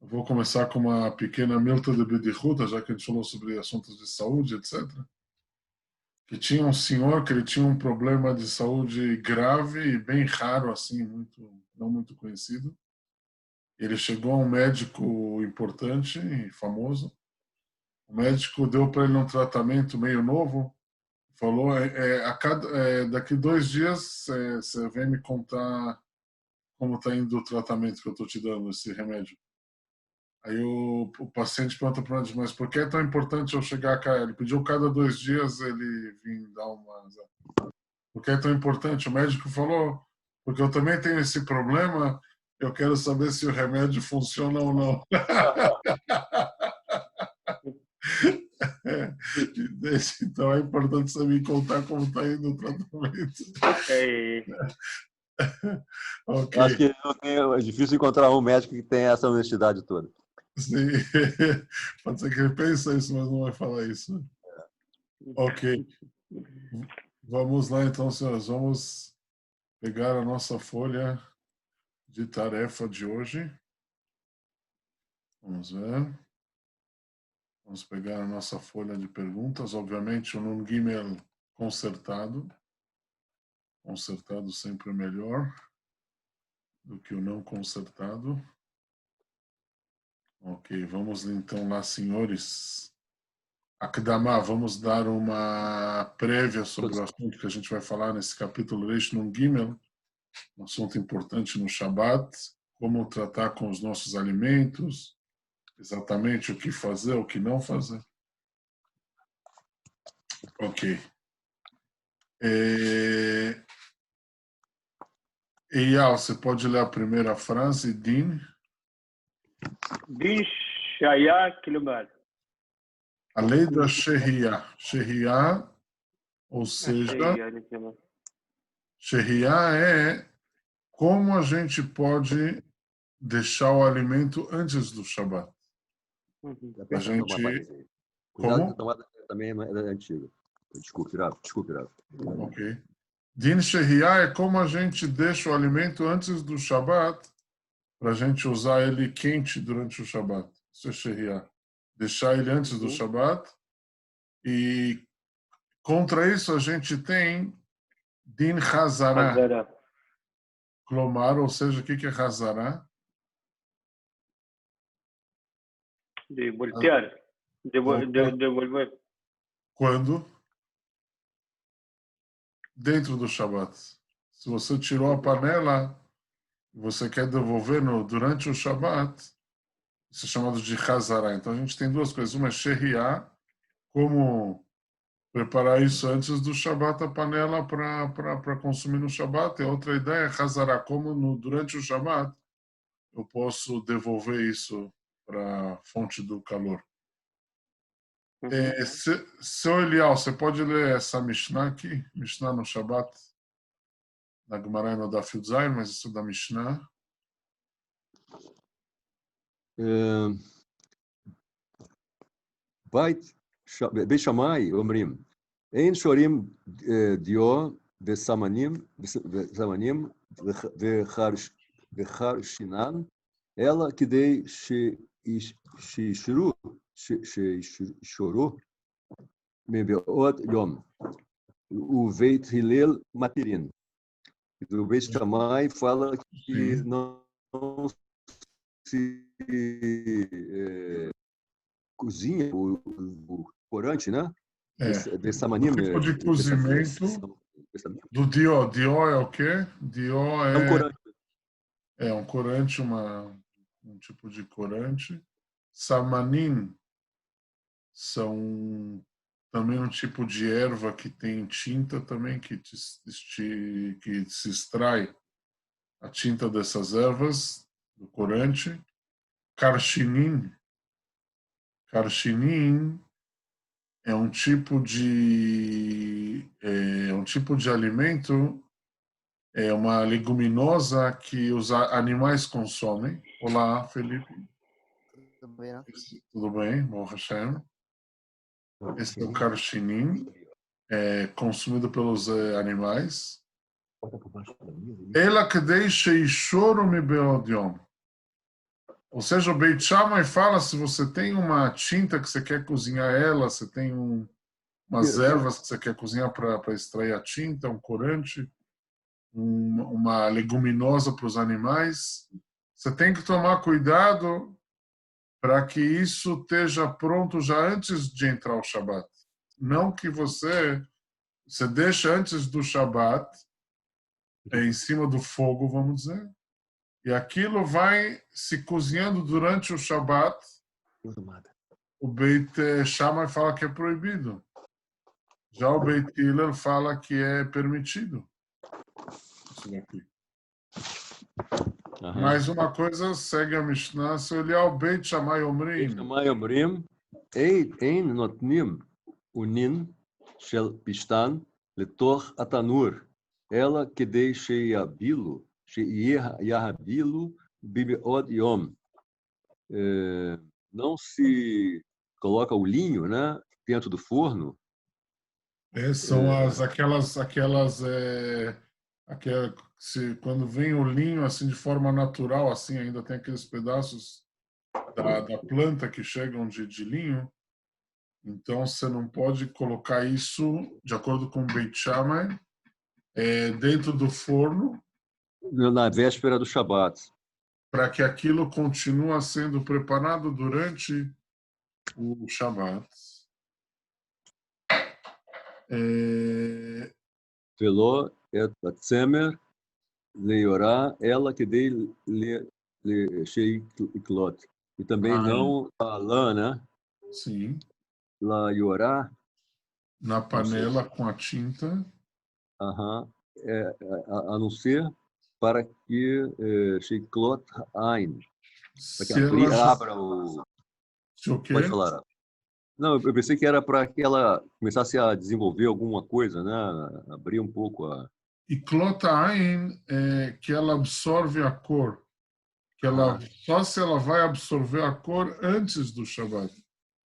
Eu vou começar com uma pequena milta de Bedichuta, já que a gente falou sobre assuntos de saúde, etc. Que tinha um senhor que ele tinha um problema de saúde grave e bem raro, assim, não muito conhecido. Ele chegou a um médico importante e famoso. O médico deu para ele um tratamento meio novo. Falou, daqui 2 dias você vem me contar como está indo o tratamento que eu estou te dando, esse remédio. Aí o paciente pergunta para o médico, mas por que é tão importante eu chegar cá? Ele pediu cada 2 dias ele vir dar uma... Por que é tão importante? O médico falou, porque eu também tenho esse problema, eu quero saber se o remédio funciona ou não. Então é importante você me contar como está indo o tratamento. É, Ok. Eu acho que é difícil encontrar um médico que tenha essa honestidade toda. Sim. Pode ser que ele pense isso, mas não vai falar isso. Ok. Vamos lá então, senhores. Vamos pegar a nossa folha de tarefa de hoje. Vamos ver. Vamos pegar a nossa folha de perguntas. Obviamente, o Nun Gimel consertado. Consertado sempre é melhor do que o não consertado. Ok, vamos então lá, senhores. Akdamá, vamos dar uma prévia sobre o assunto que a gente vai falar nesse capítulo Reish Nun Gimel, um assunto importante no Shabat, como tratar com os nossos alimentos, exatamente o que fazer, o que não fazer. Ok. Eyal, você pode ler a primeira frase, Din? Din Shaya Kilumar. A lei da Shehiyah. Shehiyah, ou seja, Shehiyah é como a gente pode deixar o alimento antes do Shabat. A gente... Cuidado, Como? também é antiga. Desculpe, Rafa. Ok. Din Shehiyah é como a gente deixa o alimento antes do Shabat para a gente usar ele quente durante o Shabat. Isso é Shehiyah. Deixar ele antes do Shabat. E contra isso a gente tem Din Hazara. Clomar, ou seja, o que é Hazara? De voltear. Devolver. Quando? Dentro do Shabat. Se você tirou a panela e você quer devolver durante o Shabat, isso é chamado de Hazara. Então a gente tem duas coisas. Uma é Shehiyah, como preparar isso antes do Shabat, a panela para consumir no Shabat. E a outra ideia é Hazara, como durante o Shabat eu posso devolver isso para a fonte do calor. Seu Elial, você pode ler essa Mishnah aqui? Mishnah no Shabat, na Gemara no Daf Yud, mas isso é da Mishnah. בית שמאי אומרים, אין שורים דיו וסמנים וחרשינן, אלא כדי שישורו מבעוד יום, ובית הלל מתירין. O Beit Shammai fala que não se cozinha o corante, né? O tipo de cozimento do Dio. Dio é o quê? Dio é um corante. É um corante, um tipo de corante. Samanim são também um tipo de erva que tem tinta também, que se extrai a tinta dessas ervas do corante. Carchinim é um tipo de alimento, é uma leguminosa que os animais consomem. Olá, Felipe. Tudo bem? Bom, Hashem. Esse é o carchinim, consumido pelos animais. Ela que deixa choro me beodion. Ou seja, o Beit Shammai fala se você tem uma tinta que você quer cozinhar ela, você tem umas ervas que você quer cozinhar para extrair a tinta, um corante, uma leguminosa para os animais, você tem que tomar cuidado para que isso esteja pronto já antes de entrar o Shabat. Não que você deixa antes do Shabat, em cima do fogo, vamos dizer, e aquilo vai se cozinhando durante o Shabat. O Beit Shammai fala que é proibido. Já o Beit Hillel fala que é permitido. Isso daqui. Mais uma coisa, segue a Mishnah, se olhar o Beit Shammai Omrim, שמאי אומרים, אין נותנים אונין של פשתן לתוך התנור, אלא כדי שיהבילו מבעוד יום. Não se coloca o linho, né, dentro do forno. são quando vem o linho assim de forma natural, assim ainda tem aqueles pedaços da planta que chegam de linho. Então você não pode colocar isso, de acordo com o Beit Shammai, dentro do forno, Na véspera do Shabat. para que aquilo continue sendo preparado durante o Shabat. ולא את הצמר ליורה, אלא כדי שיקלוט. E também não a lã, né? Sim. La Yorá. Na panela com a tinta. A não ser para que Sheiklot Ain. Para que abra o... Se o quê? Pode falar. Não, eu pensei que era para que ela começasse a desenvolver alguma coisa, né? Abrir um pouco a... E Klot Ain é que ela absorve a cor. Só se ela vai absorver a cor antes do Shabat.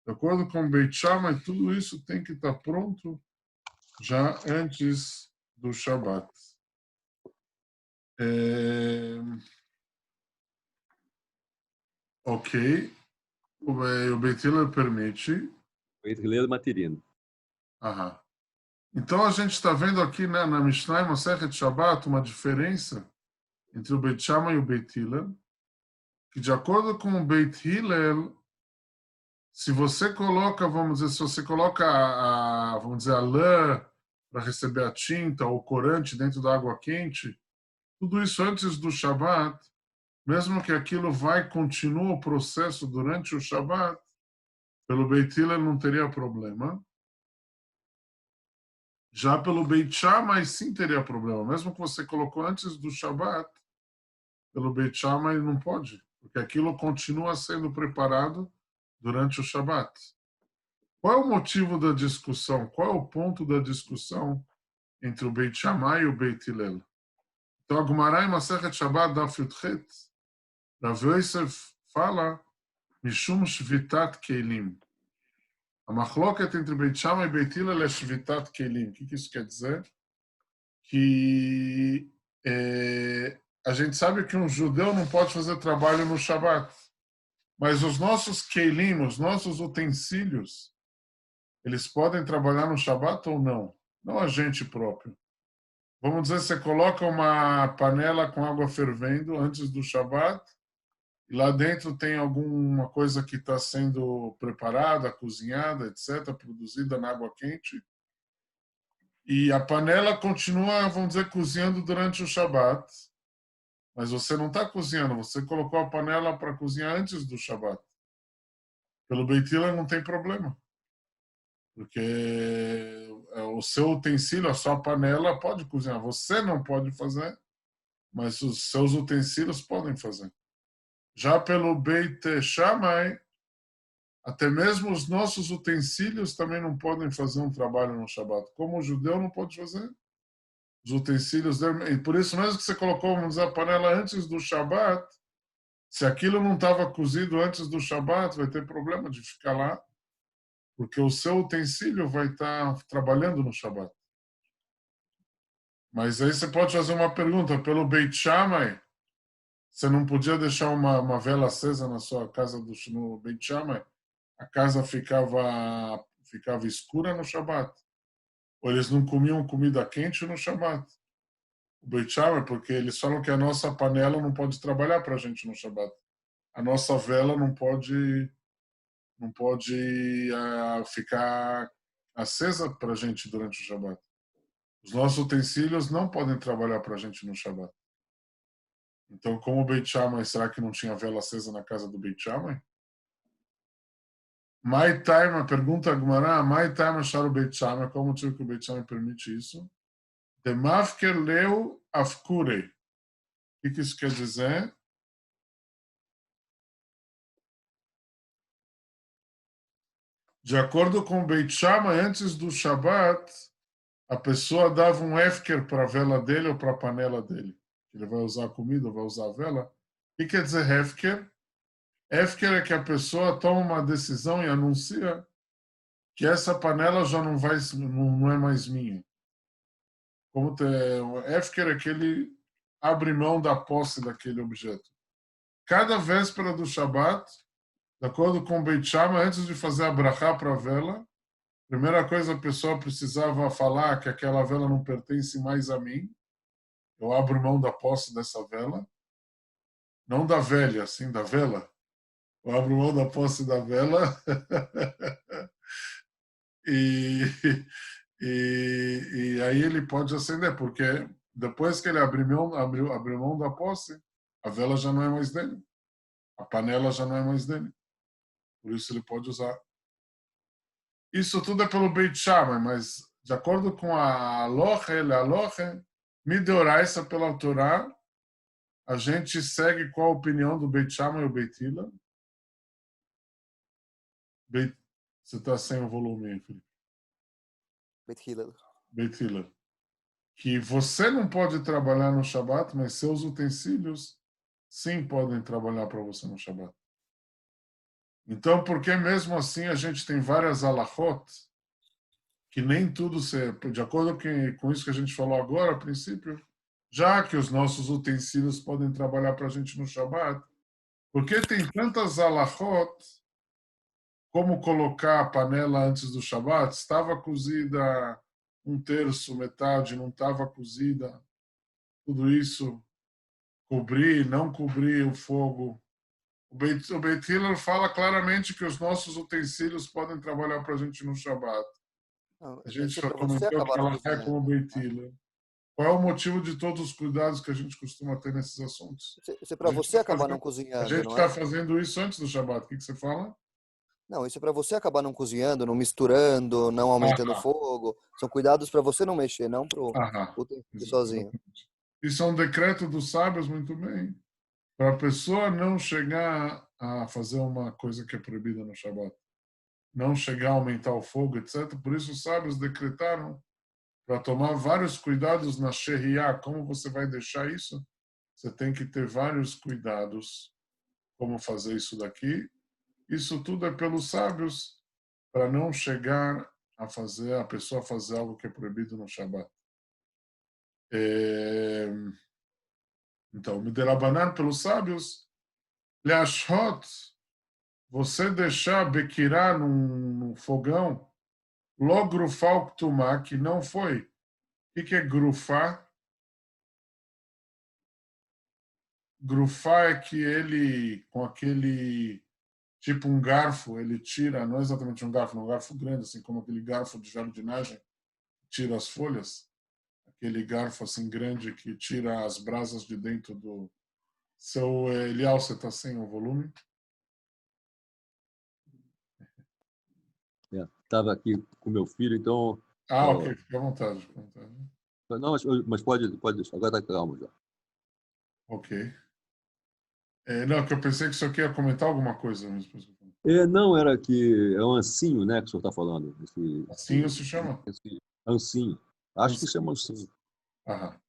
De acordo com o Beit Shammai, tudo isso tem que estar pronto já antes do Shabat. Ok. O Beit Hillel permite. Beit Hillel materino. Aham. Então a gente está vendo aqui, né, na Mishnah e Masechet Shabbat uma diferença entre o Beit Shammai e o Beit Hillel, que de acordo com o Beit Hillel, se você coloca, vamos dizer, se você coloca vamos dizer, a lã para receber a tinta ou o corante dentro da água quente, tudo isso antes do Shabat, mesmo que aquilo continua o processo durante o Shabat, pelo Beit Hillel não teria problema. Já pelo Beit Shammai sim teria problema, mesmo que você colocou antes do Shabat, pelo Beit Shammai não pode, porque aquilo continua sendo preparado durante o Shabat. Qual é o motivo da discussão? Qual é o ponto da discussão entre o Beit Shammai e o Beit Hillel? Então, a Gumará em Masechet Shabbat Daf Yudchet, Rav Yosef fala Mishum Shvitat Keilim. A machloket entre Beit Shammai e Beit Hillel é Shvitat Keilim. O que isso quer dizer? Que a gente sabe que um judeu não pode fazer trabalho no Shabat, mas os nossos Keilim, os nossos utensílios, eles podem trabalhar no Shabat ou não? Não a gente próprio. Vamos dizer, você coloca uma panela com água fervendo antes do Shabat, e lá dentro tem alguma coisa que está sendo preparada, cozinhada, etc., produzida na água quente. E a panela continua, vamos dizer, cozinhando durante o Shabat, mas você não está cozinhando, você colocou a panela para cozinhar antes do Shabat. Pelo Beit Hillel não tem problema, porque o seu utensílio, a sua panela pode cozinhar. Você não pode fazer, mas os seus utensílios podem fazer. Já pelo Beit Shammai, até mesmo os nossos utensílios também não podem fazer um trabalho no Shabat. Como o judeu não pode fazer, os utensílios dele. E por isso mesmo que você colocou, vamos dizer, a panela antes do Shabat, se aquilo não estava cozido antes do Shabat, vai ter problema de ficar lá, porque o seu utensílio vai estar trabalhando no Shabat. Mas aí você pode fazer uma pergunta, pelo Beit Shammai, você não podia deixar uma vela acesa na sua casa no Beit Shammai? A casa ficava escura no Shabat? Ou eles não comiam comida quente no Shabat? O Beit Shammai, porque eles falam que a nossa panela não pode trabalhar para a gente no Shabat. A nossa vela não pode ficar acesa para a gente durante o Shabat. Os nossos utensílios não podem trabalhar para a gente no Shabat. Então, como o Beit Shammai, será que não tinha vela acesa na casa do Beit Shammai? My time, a pergunta Agmará, my time achar o Beit Shammai, qual o motivo que o Beit Shammai permite isso? De mafker leu afkurei. O que isso quer dizer? De acordo com o Beit Shammai, antes do Shabat, a pessoa dava um hefker para a vela dele ou para a panela dele. Ele vai usar a comida ou vai usar a vela. O que quer dizer hefker? Hefker é que a pessoa toma uma decisão e anuncia que essa panela já não é mais minha. Hefker é que ele abre mão da posse daquele objeto. Cada véspera do Shabat, de acordo com o Beit Shammai, antes de fazer a brachá para a vela, primeira coisa a pessoa precisava falar que aquela vela não pertence mais a mim. Eu abro mão da posse dessa vela. Não da velha, sim da vela. Eu abro mão da posse da vela. e, e aí ele pode acender, porque depois que ele abriu mão da posse, a vela já não é mais dele. A panela já não é mais dele. Por isso ele pode usar. Isso tudo é pelo Beit Shammai, mas de acordo com a Aloha, Mideoraisa pela Torá, a gente segue qual a opinião do Beit Shammai e o Beit Hillel. Você está sem o volume aí, Felipe. Beit Hillel. Beit Hillel. Que você não pode trabalhar no Shabat, mas seus utensílios sim podem trabalhar para você no Shabat. Então, porque mesmo assim a gente tem várias alachot, que nem tudo, de acordo com isso que a gente falou agora, a princípio, já que os nossos utensílios podem trabalhar para a gente no Shabat, porque tem tantas alachot, como colocar a panela antes do Shabat, estava cozida um terço, metade, não estava cozida, tudo isso, cobrir, não cobrir o fogo. O Beit Hillel fala claramente que os nossos utensílios podem trabalhar para a gente no Shabat. A gente Esse é já para você comentou que acabar não ela é como o cozinhando. Beit Hillel. Qual é o motivo de todos os cuidados que a gente costuma ter nesses assuntos? Isso é para você acabar não A cozinhando, gente não está é? fazendo isso antes do Shabat. O que você fala? Não, isso é para você acabar não cozinhando, não misturando, não aumentando o Aham, fogo. São cuidados para você não mexer, não para o aham. utensílio sozinho. Exatamente. Isso é um decreto dos sábios, muito bem. Para a pessoa não chegar a fazer uma coisa que é proibida no Shabat. Não chegar a aumentar o fogo, etc. Por isso os sábios decretaram para tomar vários cuidados na Sheriá. Como você vai deixar isso? Você tem que ter vários cuidados como fazer isso daqui. Isso tudo é pelos sábios para não chegar a pessoa fazer algo que é proibido no Shabat. Então, Miderabanan pelos sábios, Leashot, você deixar Bekirá num fogão, lo grufar o ktumá, que não foi. O que é grufar? Grufar é que ele, com aquele, tipo um garfo, ele tira, não é exatamente um garfo grande, assim como aquele garfo de jardinagem, tira as folhas. Aquele garfo assim grande que tira as brasas de dentro do... Seu Elial, você está sem o volume? Estava aqui com meu filho, então. Ok, fica à vontade. Fica à vontade. Não, mas pode deixar. Agora está calmo já. Ok. Não, que eu pensei que isso aqui ia comentar alguma coisa mesmo. Não, era que é um ancinho, né, que o senhor está falando. Assim se chama? Esse ancinho. Acho que chama ancinho. Aham.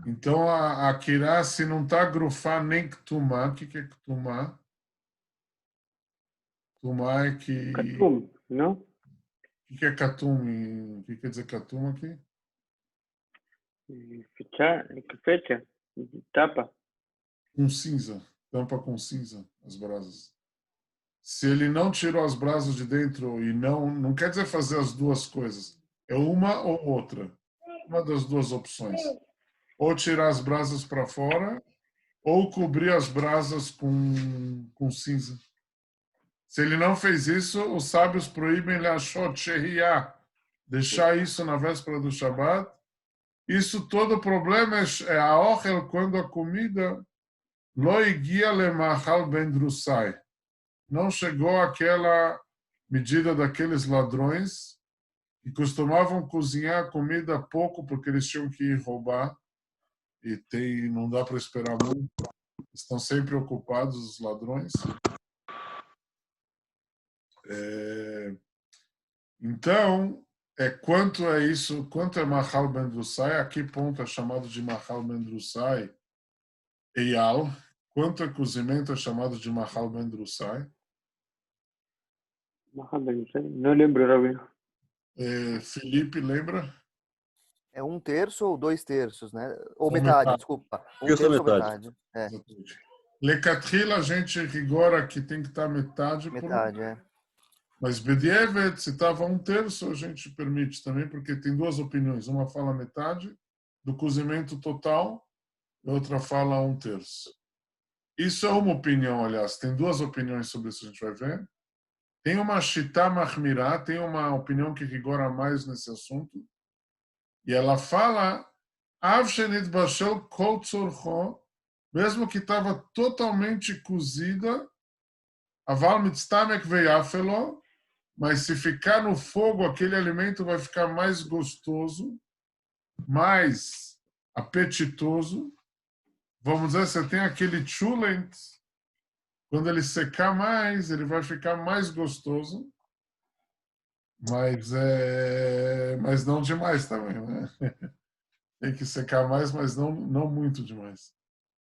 Então, a Kirá, se não está grufar nem Ktumá, o que é Ktumá? Ktumá é que... Catum, não? O que é Katum? O que quer dizer Katum aqui? Fechar, que fecha? Tapa. com cinza, tampa com cinza as brasas. Se ele não tirou as brasas de dentro e não quer dizer fazer as duas coisas, é uma ou outra, uma das duas opções. Ou tirar as brasas para fora, ou cobrir as brasas com cinza. Se ele não fez isso, os sábios proíbem lashot shehiyah, deixar isso na véspera do Shabat. Isso todo o problema é a ochel, quando a comida lo igia lemachal ben drusai. Não chegou àquela medida daqueles ladrões que costumavam cozinhar a comida pouco porque eles tinham que ir roubar e não dá para esperar muito. Estão sempre ocupados os ladrões. Então, quanto é isso? Quanto é Mahal Ben Drusai? A que ponto é chamado de Mahal Ben Drusai? Eyal. Quanto é cozimento é chamado de Mahal Ben Drusai? Não lembro, Rabi. Felipe, lembra? É 1/3 ou 2/3, né? Ou Ou metade, metade. desculpa. Terço ou 1/3 ou metade. metade. É, Exatamente. Lecatrila, a gente rigora que tem que estar metade. metade, é. Mas Bedievet, se estava 1/3, a gente permite também, porque tem duas opiniões. Uma fala metade do cozimento total, e outra fala 1/3. Isso é uma opinião, aliás. Tem duas opiniões sobre isso, a gente vai ver. Tem uma Shita Mahmirá, tem uma opinião que rigora mais nesse assunto. E ela fala, Av Shenit Bashel Kol Tzorcho, mesmo que estava totalmente cozida, Aval Mitztamek Veyafelo, mas se ficar no fogo, aquele alimento vai ficar mais gostoso, mais apetitoso. Vamos dizer, você tem aquele chulent, quando ele secar mais, ele vai ficar mais gostoso, mas não demais também, né? Tem que secar mais, mas não muito demais.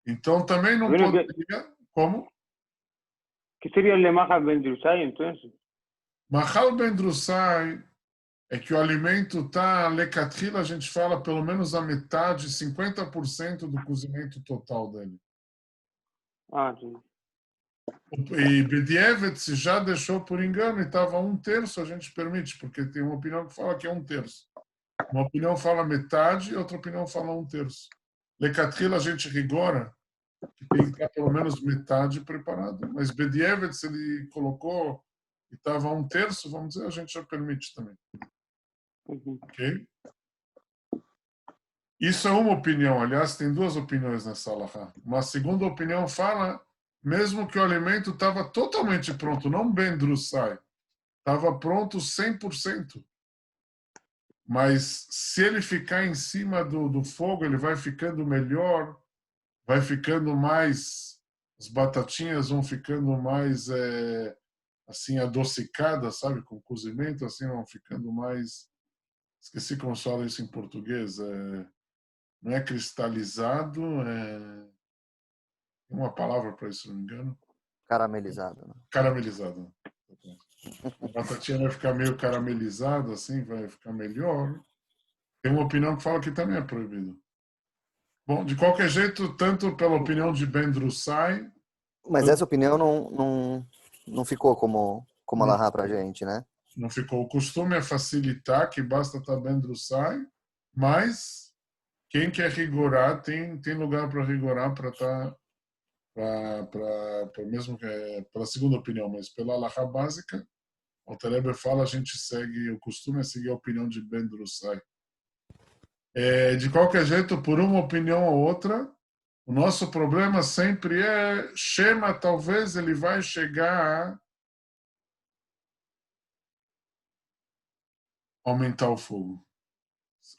Então também não Bueno, poderia... Como? ¿Qué sería el Lemaja Ben Drusai, entonces? Mahal Ben Drusai é que o alimento está, lecatrila, a gente fala pelo menos a metade, 50% do cozimento total dele. Ah, sí. E Bedievet, se já deixou por engano e estava 1/3, a gente permite, porque tem uma opinião que fala que é 1/3. Uma opinião fala metade e outra opinião fala 1/3. Lecatrila, a gente rigora que tem que estar pelo menos metade preparado. Mas Bedievet, se ele colocou e estava 1/3, vamos dizer, a gente já permite também. Ok? Isso é uma opinião, aliás, tem duas opiniões nessa alahá. Uma segunda opinião fala, mesmo que o alimento estava totalmente pronto, não ben drusai, estava pronto 100%. Mas se ele ficar em cima do fogo, ele vai ficando melhor, vai ficando mais, as batatinhas vão ficando mais assim adocicadas, sabe, com cozimento, assim vão ficando mais, esqueci como se fala isso em português, não é cristalizado, tem uma palavra para isso, se não me engano. Caramelizado, né? Caramelizado. A batatinha vai ficar meio caramelizada, assim, vai ficar melhor. Tem uma opinião que fala que também é proibido. Bom, de qualquer jeito, tanto pela opinião de Ben Drusai... Mas essa opinião não ficou como alahá pra gente, né? Não ficou. O costume é facilitar, que basta estar Ben Drusai, mas quem quer rigorar, tem lugar para rigorar para estar... mesmo pela segunda opinião, mas pela alahá básica, o Alter Rebbe fala, a gente segue, o costume é seguir a opinião de Ben Drusai. De qualquer jeito, por uma opinião ou outra, o nosso problema sempre é Shema, talvez ele vai chegar a aumentar o fogo.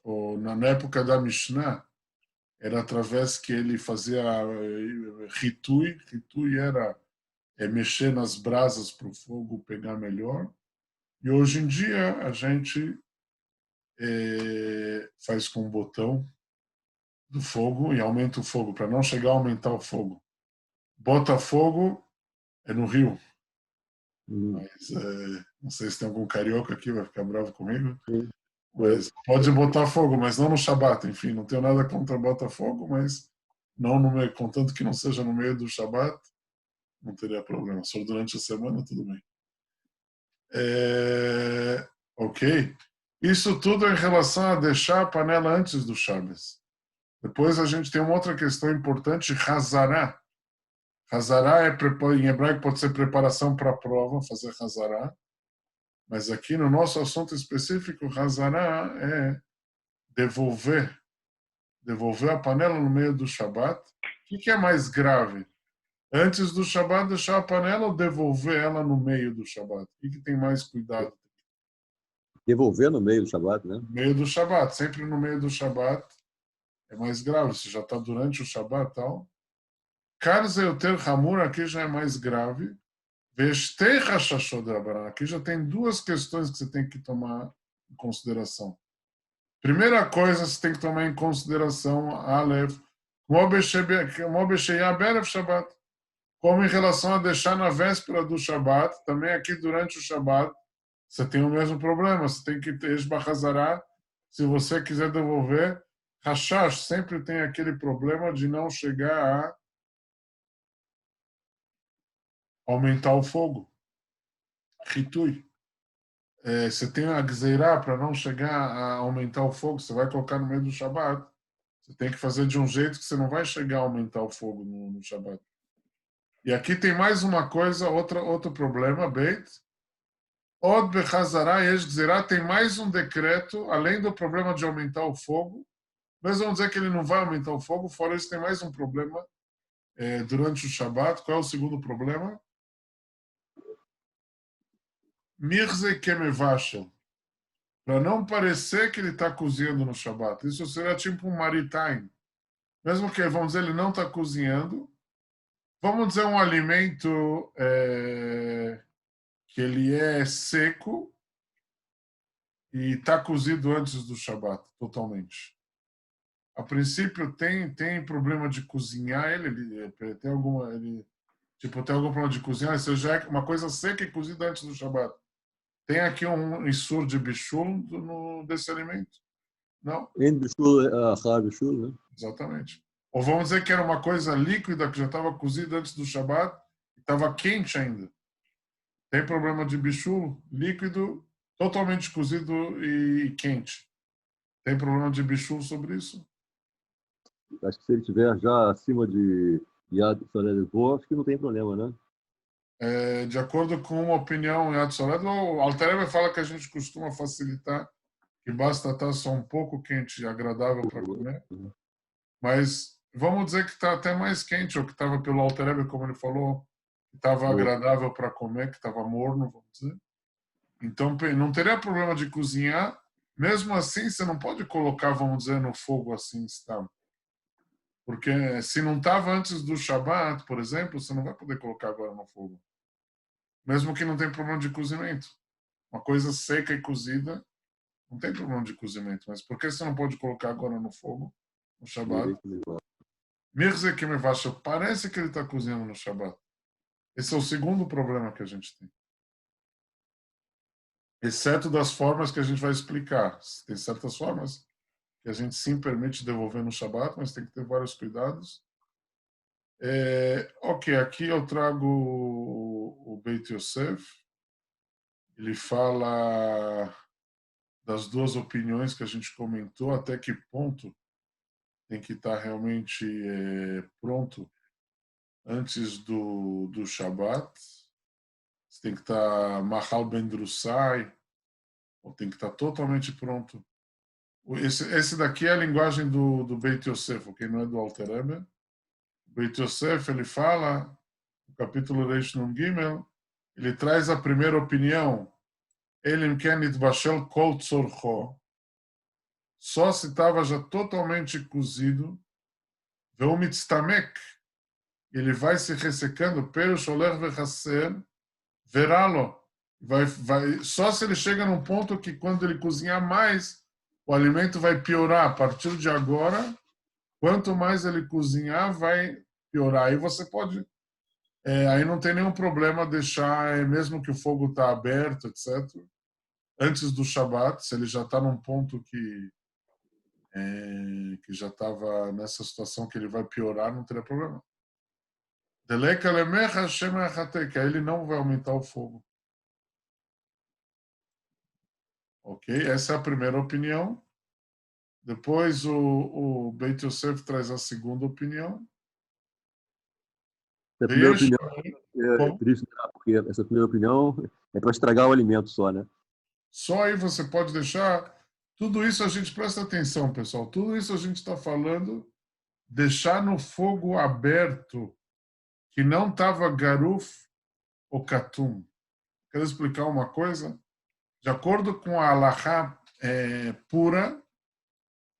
Ou, na época da Mishnah, era através que ele fazia ritui. Ritui era mexer nas brasas para o fogo pegar melhor. E hoje em dia a gente faz com o botão do fogo e aumenta o fogo, para não chegar a aumentar o fogo. Bota fogo no rio. Mas, não sei se tem algum carioca aqui, vai ficar bravo comigo. Mas pode botar fogo, mas não no Shabat. Enfim, não tenho nada contra botar fogo, mas não no meio, contanto que não seja no meio do Shabat, não teria problema. Só durante a semana, tudo bem. Ok? Isso tudo em relação a deixar a panela antes do Shabbos. Depois a gente tem uma outra questão importante, Hazará. Hazará em hebraico pode ser preparação para a prova, fazer Hazará. Mas aqui no nosso assunto específico, Hazará é devolver a panela no meio do Shabat. O que é mais grave? Antes do Shabat, deixar a panela ou devolver ela no meio do Shabat? O que tem mais cuidado? Devolver no meio do Shabat, né? No meio do Shabat. Sempre no meio do Shabat é mais grave. Se já está durante o Shabat e tal. Karze Yoter Hamur, aqui já é mais grave. Vestei Hashashod Rabanan. Aqui já tem duas questões que você tem que tomar em consideração. Primeira coisa, você tem que tomar em consideração Aleph, Shabbat, como em relação a deixar na véspera do Shabbat, também aqui durante o Shabbat, você tem o mesmo problema, você tem que ter Esbachazará, se você quiser devolver, Hashash sempre tem aquele problema de não chegar a aumentar o fogo. Ritui. Você tem a Gzeirá para não chegar a aumentar o fogo, você vai colocar no meio do Shabbat, você tem que fazer de um jeito que você não vai chegar a aumentar o fogo no Shabbat. E aqui tem mais uma coisa, outro problema, Beit. Od Bechazará e Gzeirá tem mais um decreto, além do problema de aumentar o fogo, mas vamos dizer que ele não vai aumentar o fogo, fora isso tem mais um problema durante o Shabbat. Qual é o segundo problema? Mirze Kemevashel. Para não parecer que ele está cozinhando no Shabbat. Isso seria tipo um maritime. Mesmo que, vamos dizer, ele não está cozinhando, vamos dizer um alimento que ele é seco e está cozido antes do Shabbat, totalmente. A princípio tem problema de cozinhar ele tem alguma tem algum problema de cozinhar, isso já é uma coisa seca e cozida antes do Shabbat. Tem aqui um insur de bichul desse alimento? Não? Em bichul, bichul, né? Exatamente. Ou vamos dizer que era uma coisa líquida que já estava cozida antes do Shabbat e estava quente ainda. Tem problema de bichul líquido, totalmente cozido e quente. Tem problema de bichul sobre isso? Acho que se ele estiver já acima de Yad Soledad, acho que não tem problema, né? De acordo com uma opinião em Yad Soledad, o Alter Rebbe fala que a gente costuma facilitar, que basta estar só um pouco quente e agradável para comer. Mas vamos dizer que está até mais quente, ou que estava pelo Alter Rebbe, como ele falou, que estava agradável para comer, que estava morno, vamos dizer. Então, não teria problema de cozinhar. Mesmo assim, você não pode colocar, vamos dizer, no fogo assim, está. Porque se não estava antes do Shabat, por exemplo, você não vai poder colocar agora no fogo. Mesmo que não tenha problema de cozimento. Uma coisa seca e cozida, não tem problema de cozimento. Mas por que você não pode colocar agora no fogo, no Shabat? Mirze que me vacha, parece que ele está cozinhando no Shabat. Esse é o segundo problema que a gente tem. Exceto das formas que a gente vai explicar. Tem certas formas que a gente sim permite devolver no Shabat, mas tem que ter vários cuidados. Ok, aqui eu trago o Beit Yosef. Ele fala das duas opiniões que a gente comentou, até que ponto tem que estar realmente pronto antes do Shabat. Você tem que estar Mahal Ben Drusai, ou tem que estar totalmente pronto. Esse daqui é a linguagem do Beit Yosef, que não é do Alter Rebbe. O Beit Yosef, ele fala, no capítulo Reish Nun Gimel, ele traz a primeira opinião, Elim Ken Itbashel Kol Tzorcho, só se estava já totalmente cozido, Veu Mitztamek, ele vai se ressecando, Pero Sholer Vechasser, Veralo, só se ele chega num ponto que quando ele cozinhar mais, o alimento vai piorar. A partir de agora, quanto mais ele cozinhar, vai piorar. Aí você pode... aí não tem nenhum problema deixar, mesmo que o fogo está aberto, etc., antes do Shabat, se ele já está num ponto que que já estava nessa situação que ele vai piorar, não teria problema. Deleka lemecha Hashem echatek, aí ele não vai aumentar o fogo. Ok? Essa é a primeira opinião. Depois o Beit Yosef traz a segunda opinião. A primeira opinião é Bom, triste, né? Porque essa primeira opinião é para estragar o alimento só, né? só aí você pode deixar. Tudo isso a gente presta atenção, pessoal. Tudo isso a gente está falando. Deixar no fogo aberto, que não estava garuf ou catum. Quero explicar uma coisa? De acordo com a halahá pura,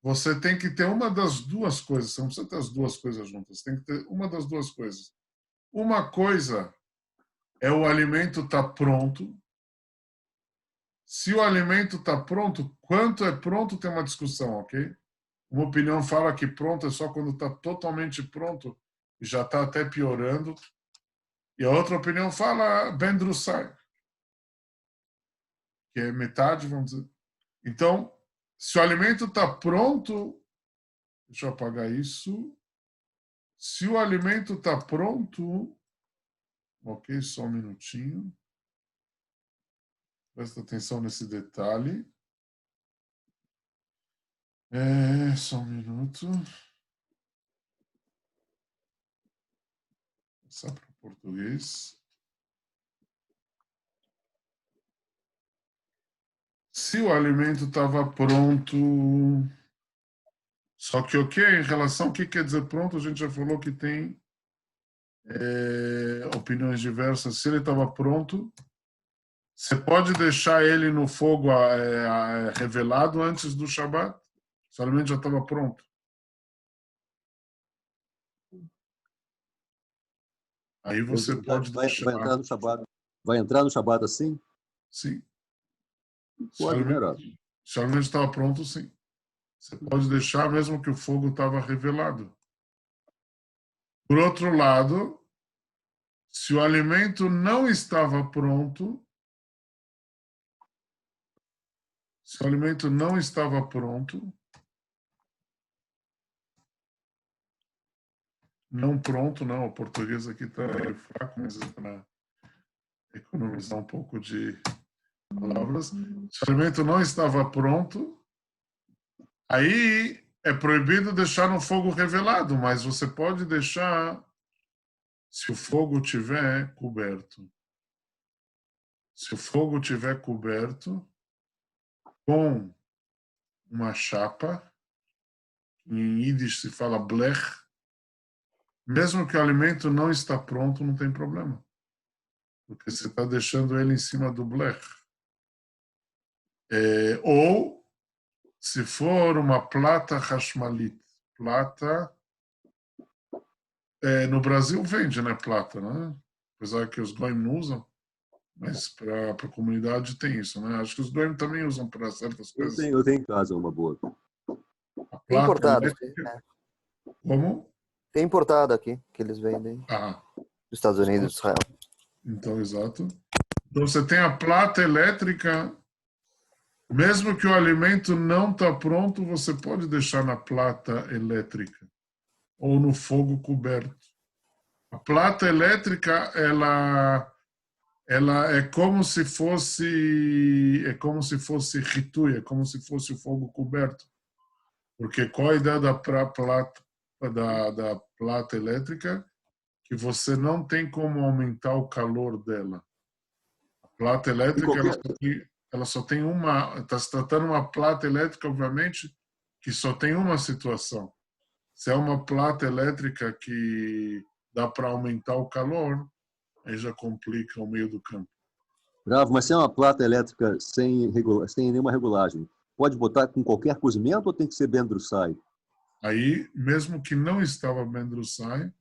você tem que ter uma das duas coisas. Você não precisa ter as duas coisas juntas. Você tem que ter uma das duas coisas. Uma coisa é o alimento estar pronto. Se o alimento está pronto, quanto é pronto tem uma discussão, ok? Uma opinião fala que pronto é só quando está totalmente pronto e já está até piorando. E a outra opinião fala ben drusai, que é metade, vamos dizer. Então, se o alimento está pronto, deixa eu apagar isso. Se o alimento está pronto, ok, só um minutinho. Presta atenção nesse detalhe. Só um minuto. Passar para o português. Se o alimento estava pronto, só que ok, em relação ao que quer dizer pronto, a gente já falou que tem opiniões diversas. Se ele estava pronto, você pode deixar ele no fogo revelado antes do Shabat? Se o alimento já estava pronto. Aí você pode deixar. Vai entrar no Shabat assim? Sim. Pode, né, Rav? Se o alimento estava pronto, sim. Você pode deixar mesmo que o fogo estava revelado. Por outro lado, se o alimento não estava pronto, não pronto, não, o português aqui está fraco, mas é para economizar um pouco de palavras. Se o alimento não estava pronto, aí é proibido deixar no fogo revelado, mas você pode deixar se o fogo tiver coberto. Se o fogo tiver coberto com uma chapa, em Yiddish se fala blech, mesmo que o alimento não está pronto, não tem problema. Porque você está deixando ele em cima do blech. Ou, se for uma plata hashmalit, plata... no Brasil vende, né, plata, né? Apesar que os goim não usam, mas para a comunidade tem isso, né? Acho que os goim também usam para certas coisas. Eu tenho em casa uma boa. A Tem plata importado. elétrica... Como? Tem importado aqui, que eles vendem dos Estados Unidos, Israel. Então, exato. Então, você tem a plata elétrica, mesmo que o alimento não está pronto, você pode deixar na plata elétrica ou no fogo coberto. A plata elétrica, ela é como se fosse ritui, é como se fosse o fogo coberto. Porque qual a ideia da plata elétrica? Que você não tem como aumentar o calor dela. A plata elétrica, ela só tem uma... Está se tratando uma plata elétrica, obviamente, que só tem uma situação. Se é uma plata elétrica que dá para aumentar o calor, aí já complica o meio do campo. Bravo, mas se é uma plata elétrica sem nenhuma regulagem, pode botar com qualquer cozimento ou tem que ser ben drusai? Aí, mesmo que não estava ben drusai,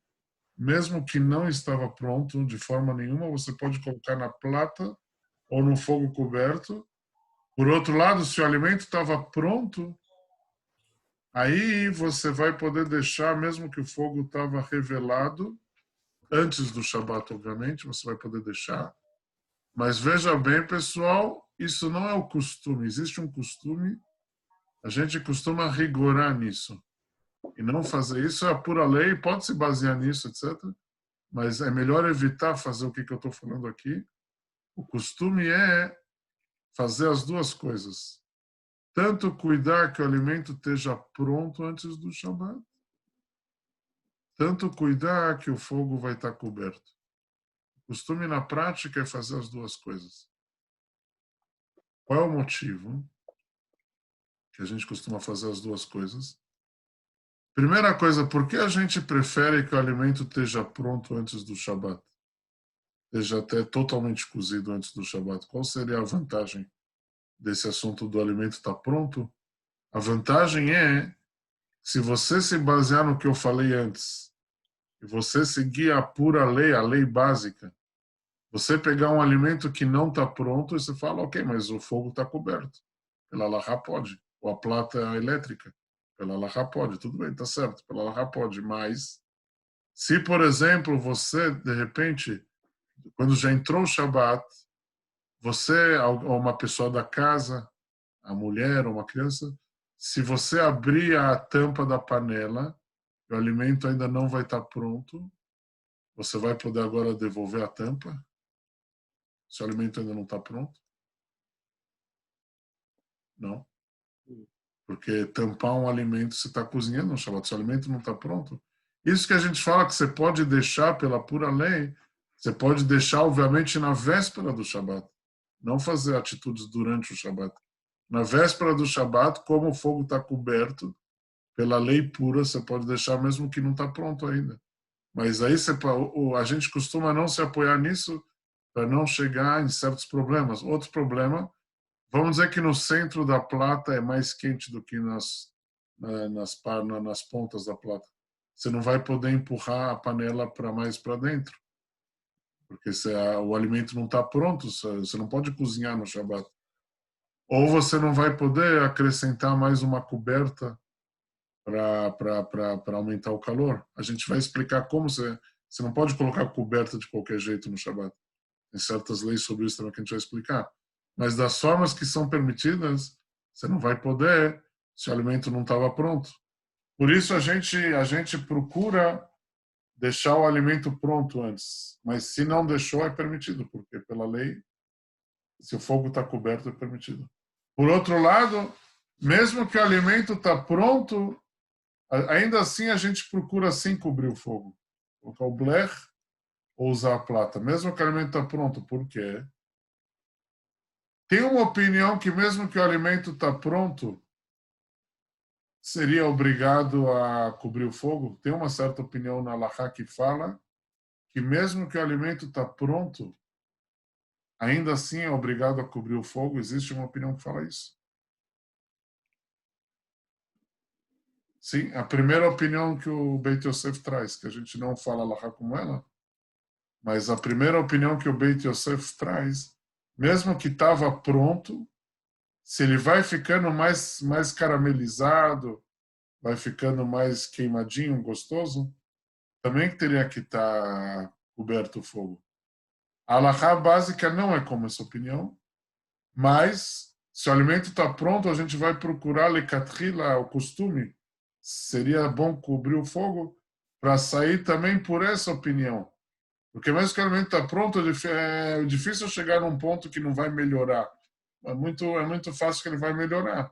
mesmo que não estava pronto de forma nenhuma, você pode colocar na plata ou no fogo coberto. Por outro lado, se o alimento estava pronto, aí você vai poder deixar, mesmo que o fogo estava revelado, antes do Shabat, obviamente, você vai poder deixar. Mas veja bem, pessoal, isso não é o costume. Existe um costume A gente costuma rigorar nisso. E não fazer isso é a pura lei, pode se basear nisso, etc. Mas é melhor evitar fazer o que eu estou falando aqui. O costume é fazer as duas coisas. Tanto cuidar que o alimento esteja pronto antes do Shabat, tanto cuidar que o fogo vai estar coberto. O costume na prática é fazer as duas coisas. Qual é o motivo que a gente costuma fazer as duas coisas? Primeira coisa, por que a gente prefere que o alimento esteja pronto antes do Shabat? Esteja até totalmente cozido antes do Shabat. Qual seria a vantagem desse assunto do alimento estar pronto? A vantagem é, se você se basear no que eu falei antes, e você seguir a pura lei, a lei básica, você pegar um alimento que não está pronto e você fala, ok, mas o fogo está coberto. Pela Halachá pode. Ou a plata elétrica. Pela Halachá pode. Tudo bem, está certo. Pela Halachá pode. Mas, se, por exemplo, você, de repente, quando já entrou o Shabat, você, ou uma pessoa da casa, a mulher ou uma criança, se você abrir a tampa da panela, o alimento ainda não vai estar pronto, você vai poder agora devolver a tampa? Se o alimento ainda não está pronto? Não. Porque tampar um alimento, você está cozinhando no Shabat, se o alimento não está pronto. Isso que a gente fala que você pode deixar pela pura lei, você pode deixar, obviamente, na véspera do Shabat. Não fazer atitudes durante o Shabat. Na véspera do Shabat, como o fogo está coberto, pela lei pura, você pode deixar mesmo que não está pronto ainda. Mas aí a gente costuma não se apoiar nisso para não chegar em certos problemas. Outro problema, vamos dizer que no centro da plata é mais quente do que nas pontas da plata. Você não vai poder empurrar a panela mais para dentro, porque o alimento não está pronto, você não pode cozinhar no Shabat. Ou você não vai poder acrescentar mais uma coberta para aumentar o calor. A gente vai explicar como você não pode colocar coberta de qualquer jeito no Shabat. Tem certas leis sobre isso também que a gente vai explicar. Mas das formas que são permitidas, você não vai poder se o alimento não estava pronto. Por isso a gente procura deixar o alimento pronto antes. Mas se não deixou, é permitido, porque pela lei, se o fogo está coberto, é permitido. Por outro lado, mesmo que o alimento está pronto, ainda assim a gente procura assim cobrir o fogo. Colocar o bler ou usar a plata. Mesmo que o alimento está pronto. Por quê? Tem uma opinião que mesmo que o alimento está pronto, seria obrigado a cobrir o fogo. Tem uma certa opinião na Halachá que fala que mesmo que o alimento está pronto, ainda assim é obrigado a cobrir o fogo. Existe uma opinião que fala isso. Sim, a primeira opinião que o Beit Yosef traz, que a gente não fala Halachá como ela, mas a primeira opinião que o Beit Yosef traz, mesmo que estava pronto, se ele vai ficando mais caramelizado, vai ficando mais queimadinho, gostoso, também teria que estar coberto o fogo. A halachá básica não é como essa opinião, mas se o alimento está pronto, a gente vai procurar lecatrila, o costume. Seria bom cobrir o fogo para sair também por essa opinião. Porque mesmo que o alimento está pronto, é difícil chegar num ponto que não vai melhorar. É muito fácil que ele vai melhorar.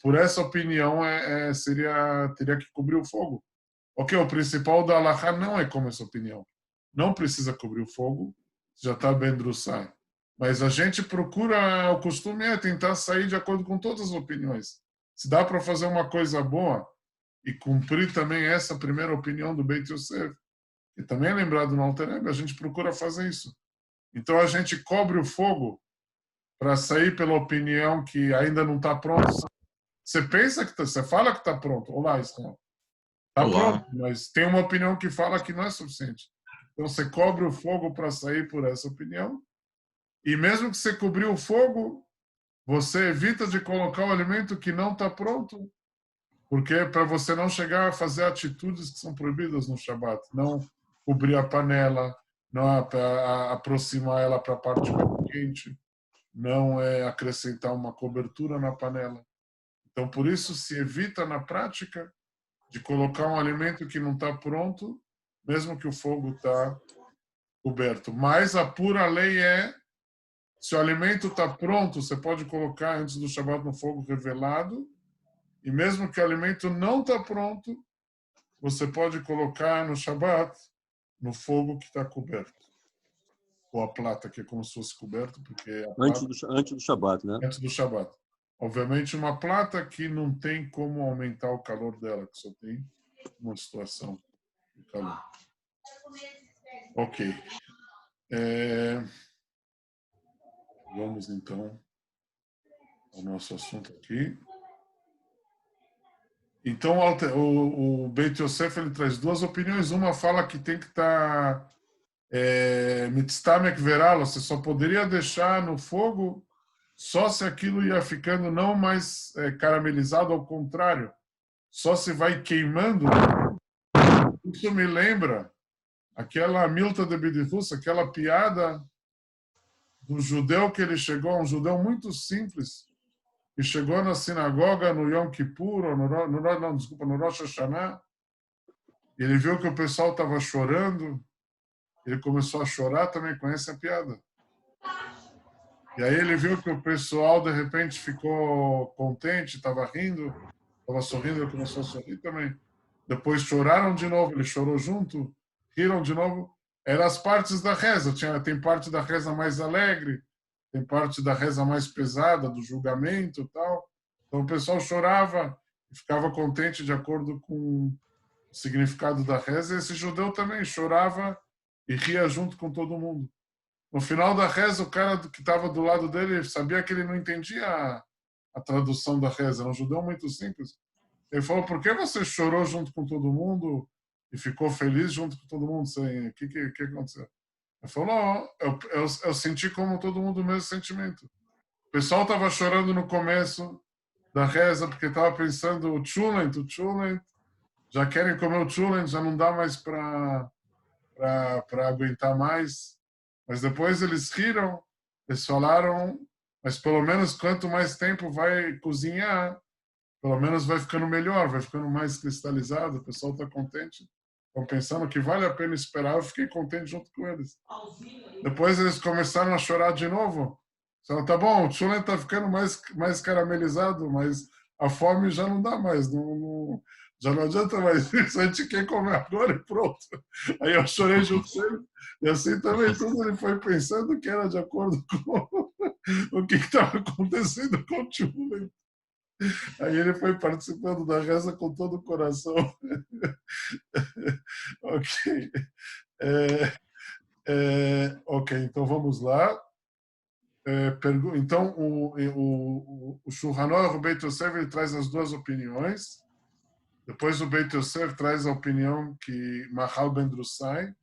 Por essa opinião, teria que cobrir o fogo. Ok, o principal da halachá não é como essa opinião. Não precisa cobrir o fogo, já está bem drussai. Mas a gente procura, o costume é tentar sair de acordo com todas as opiniões. Se dá para fazer uma coisa boa e cumprir também essa primeira opinião do Beit Yosef, que também é lembrado no Alter Rebbe, a gente procura fazer isso. Então a gente cobre o fogo para sair pela opinião que ainda não está pronto. Você pensa que você fala que está pronto. Olá, Israel. Está pronto, mas tem uma opinião que fala que não é suficiente. Então você cobre o fogo para sair por essa opinião. E mesmo que você cobriu o fogo, você evita de colocar o alimento que não está pronto, porque é para você não chegar a fazer atitudes que são proibidas no Shabat. Não cobrir a panela, não aproximar ela para a parte mais quente, não acrescentar uma cobertura na panela. Então, por isso, se evita na prática de colocar um alimento que não está pronto, mesmo que o fogo está coberto. Mas a pura lei é, se o alimento está pronto, você pode colocar antes do Shabat no fogo revelado, e mesmo que o alimento não está pronto, você pode colocar no Shabat no fogo que está coberto. Ou a plata, que é como se fosse coberto, porque é a plata Antes do Shabat, né? antes do Shabat. Obviamente, uma plata que não tem como aumentar o calor dela, que só tem uma situação de calor. Ok. Vamos, então, ao nosso assunto aqui. Então, o Beit Yosef ele traz duas opiniões. Uma fala que tem que estar mitztamek veralo, você só poderia deixar no fogo só se aquilo ia ficando não mais caramelizado, ao contrário, só se vai queimando. Isso me lembra aquela Milta de Bidifus, aquela piada do judeu que ele chegou, um judeu muito simples, que chegou na sinagoga no Yom Kippur, ou no Rosh Hashanah, e ele viu que o pessoal estava chorando, ele começou a chorar, também conhece a piada. E aí ele viu que o pessoal, de repente, ficou contente, estava rindo, estava sorrindo, ele começou a sorrir também. Depois choraram de novo, ele chorou junto, riram de novo. Eram as partes da reza. Tem parte da reza mais alegre, tem parte da reza mais pesada, do julgamento e tal. Então o pessoal chorava e ficava contente de acordo com o significado da reza. E esse judeu também chorava e ria junto com todo mundo. No final da reza, o cara que estava do lado dele sabia que ele não entendia a tradução da reza. Era um judeu muito simples. Ele falou: por que você chorou junto com todo mundo e ficou feliz junto com todo mundo? O que aconteceu? Ele falou: eu senti como todo mundo o mesmo sentimento. O pessoal estava chorando no começo da reza porque estava pensando o chulent, já querem comer o chulent, já não dá mais para aguentar mais. Mas depois eles riram, eles falaram, mas pelo menos quanto mais tempo vai cozinhar, pelo menos vai ficando melhor, vai ficando mais cristalizado, o pessoal está contente. Estão pensando que vale a pena esperar, eu fiquei contente junto com eles. Depois eles começaram a chorar de novo. Falaram: tá bom, o chulent está ficando mais caramelizado, mas a fome já não dá mais, já não adianta mais isso, a gente quer comer agora e pronto. Aí eu chorei junto com ele, e assim também tudo ele foi pensando que era de acordo com o que estava acontecendo com o chulent. Aí ele foi participando da reza com todo o coração. Ok. Ok, então vamos lá. Então, o Shulchan Aruch, o Beit Yosef, ele traz as duas opiniões. Depois o Beit Yosef traz a opinião que Mahal Ben Drussai,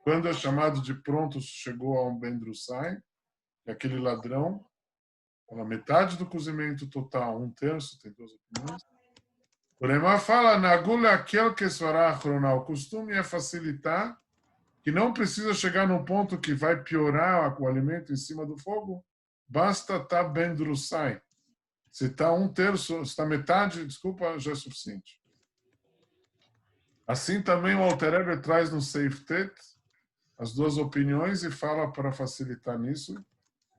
quando é chamado de pronto, chegou a um Ben Drussai, que é aquele ladrão, pela metade do cozimento total, 1/3, tem duas opiniões. O Remá fala: na agulha aquele que svará achroná. O costume é facilitar, que não precisa chegar num ponto que vai piorar o alimento em cima do fogo, basta estar ben drussai. Se está 1/3, se está metade, desculpa, já é suficiente. Assim também o Alter Rebbe traz no Seif Tet as duas opiniões e fala para facilitar nisso.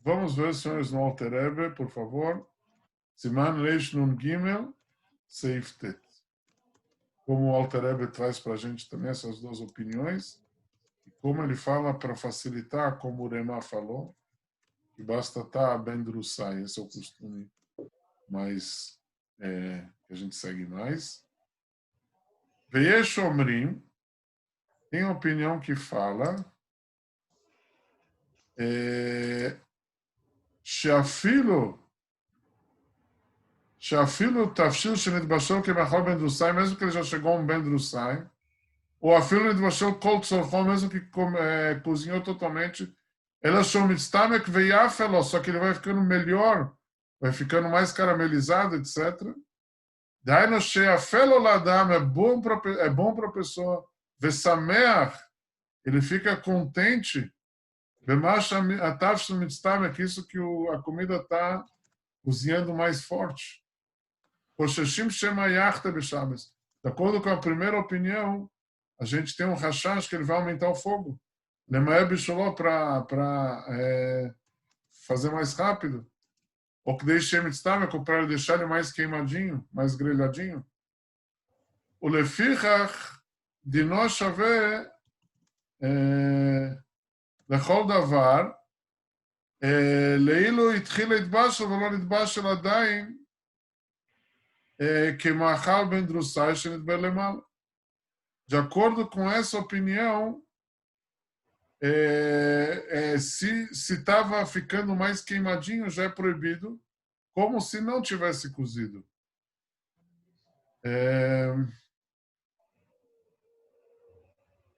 Vamos ver, senhores, no Alter Rebbe, por favor. Siman Reish Nun Gimel, Seif Tet. Como o Alter Rebbe traz para a gente também essas duas opiniões. Como ele fala para facilitar, como o Remá falou, que basta estar ben drussai, esse é o costume mais que a gente segue mais. Veyesh Omrim, tem uma opinião que fala Shafilo tafshil shenitbashel kemachal ben drussai, mesmo que ele já chegou a um ben drussai, ou afilo nitbashel kol tzorchon, mesmo que cozinhou totalmente, ela shomitztamek veiafelo, só que ele vai ficando melhor, vai ficando mais caramelizado, etc. Daino sheafelo ladam, é bom para a pessoa, vesameach, ele fica contente, vemash atavshel mitztamek, isso que a comida está cozinhando mais forte. Posheshim Shema Yachta B'Shabbos. De acordo com a primeira opinião, a gente tem um rashash que ele vai aumentar o fogo. Lemaé Bisholó para fazer mais rápido. Ou que deixe para deixar ele mais queimadinho, mais grelhadinho. O Lefichach דינו שווה לכל דבר, לאילו התחיל להתבשל ולא נתבשל עדיין כמאכל בן דרוסאי שנדבר למעלה. De acordo com essa opinião, se estava ficando mais queimadinho, já é proibido, como se não tivesse cozido.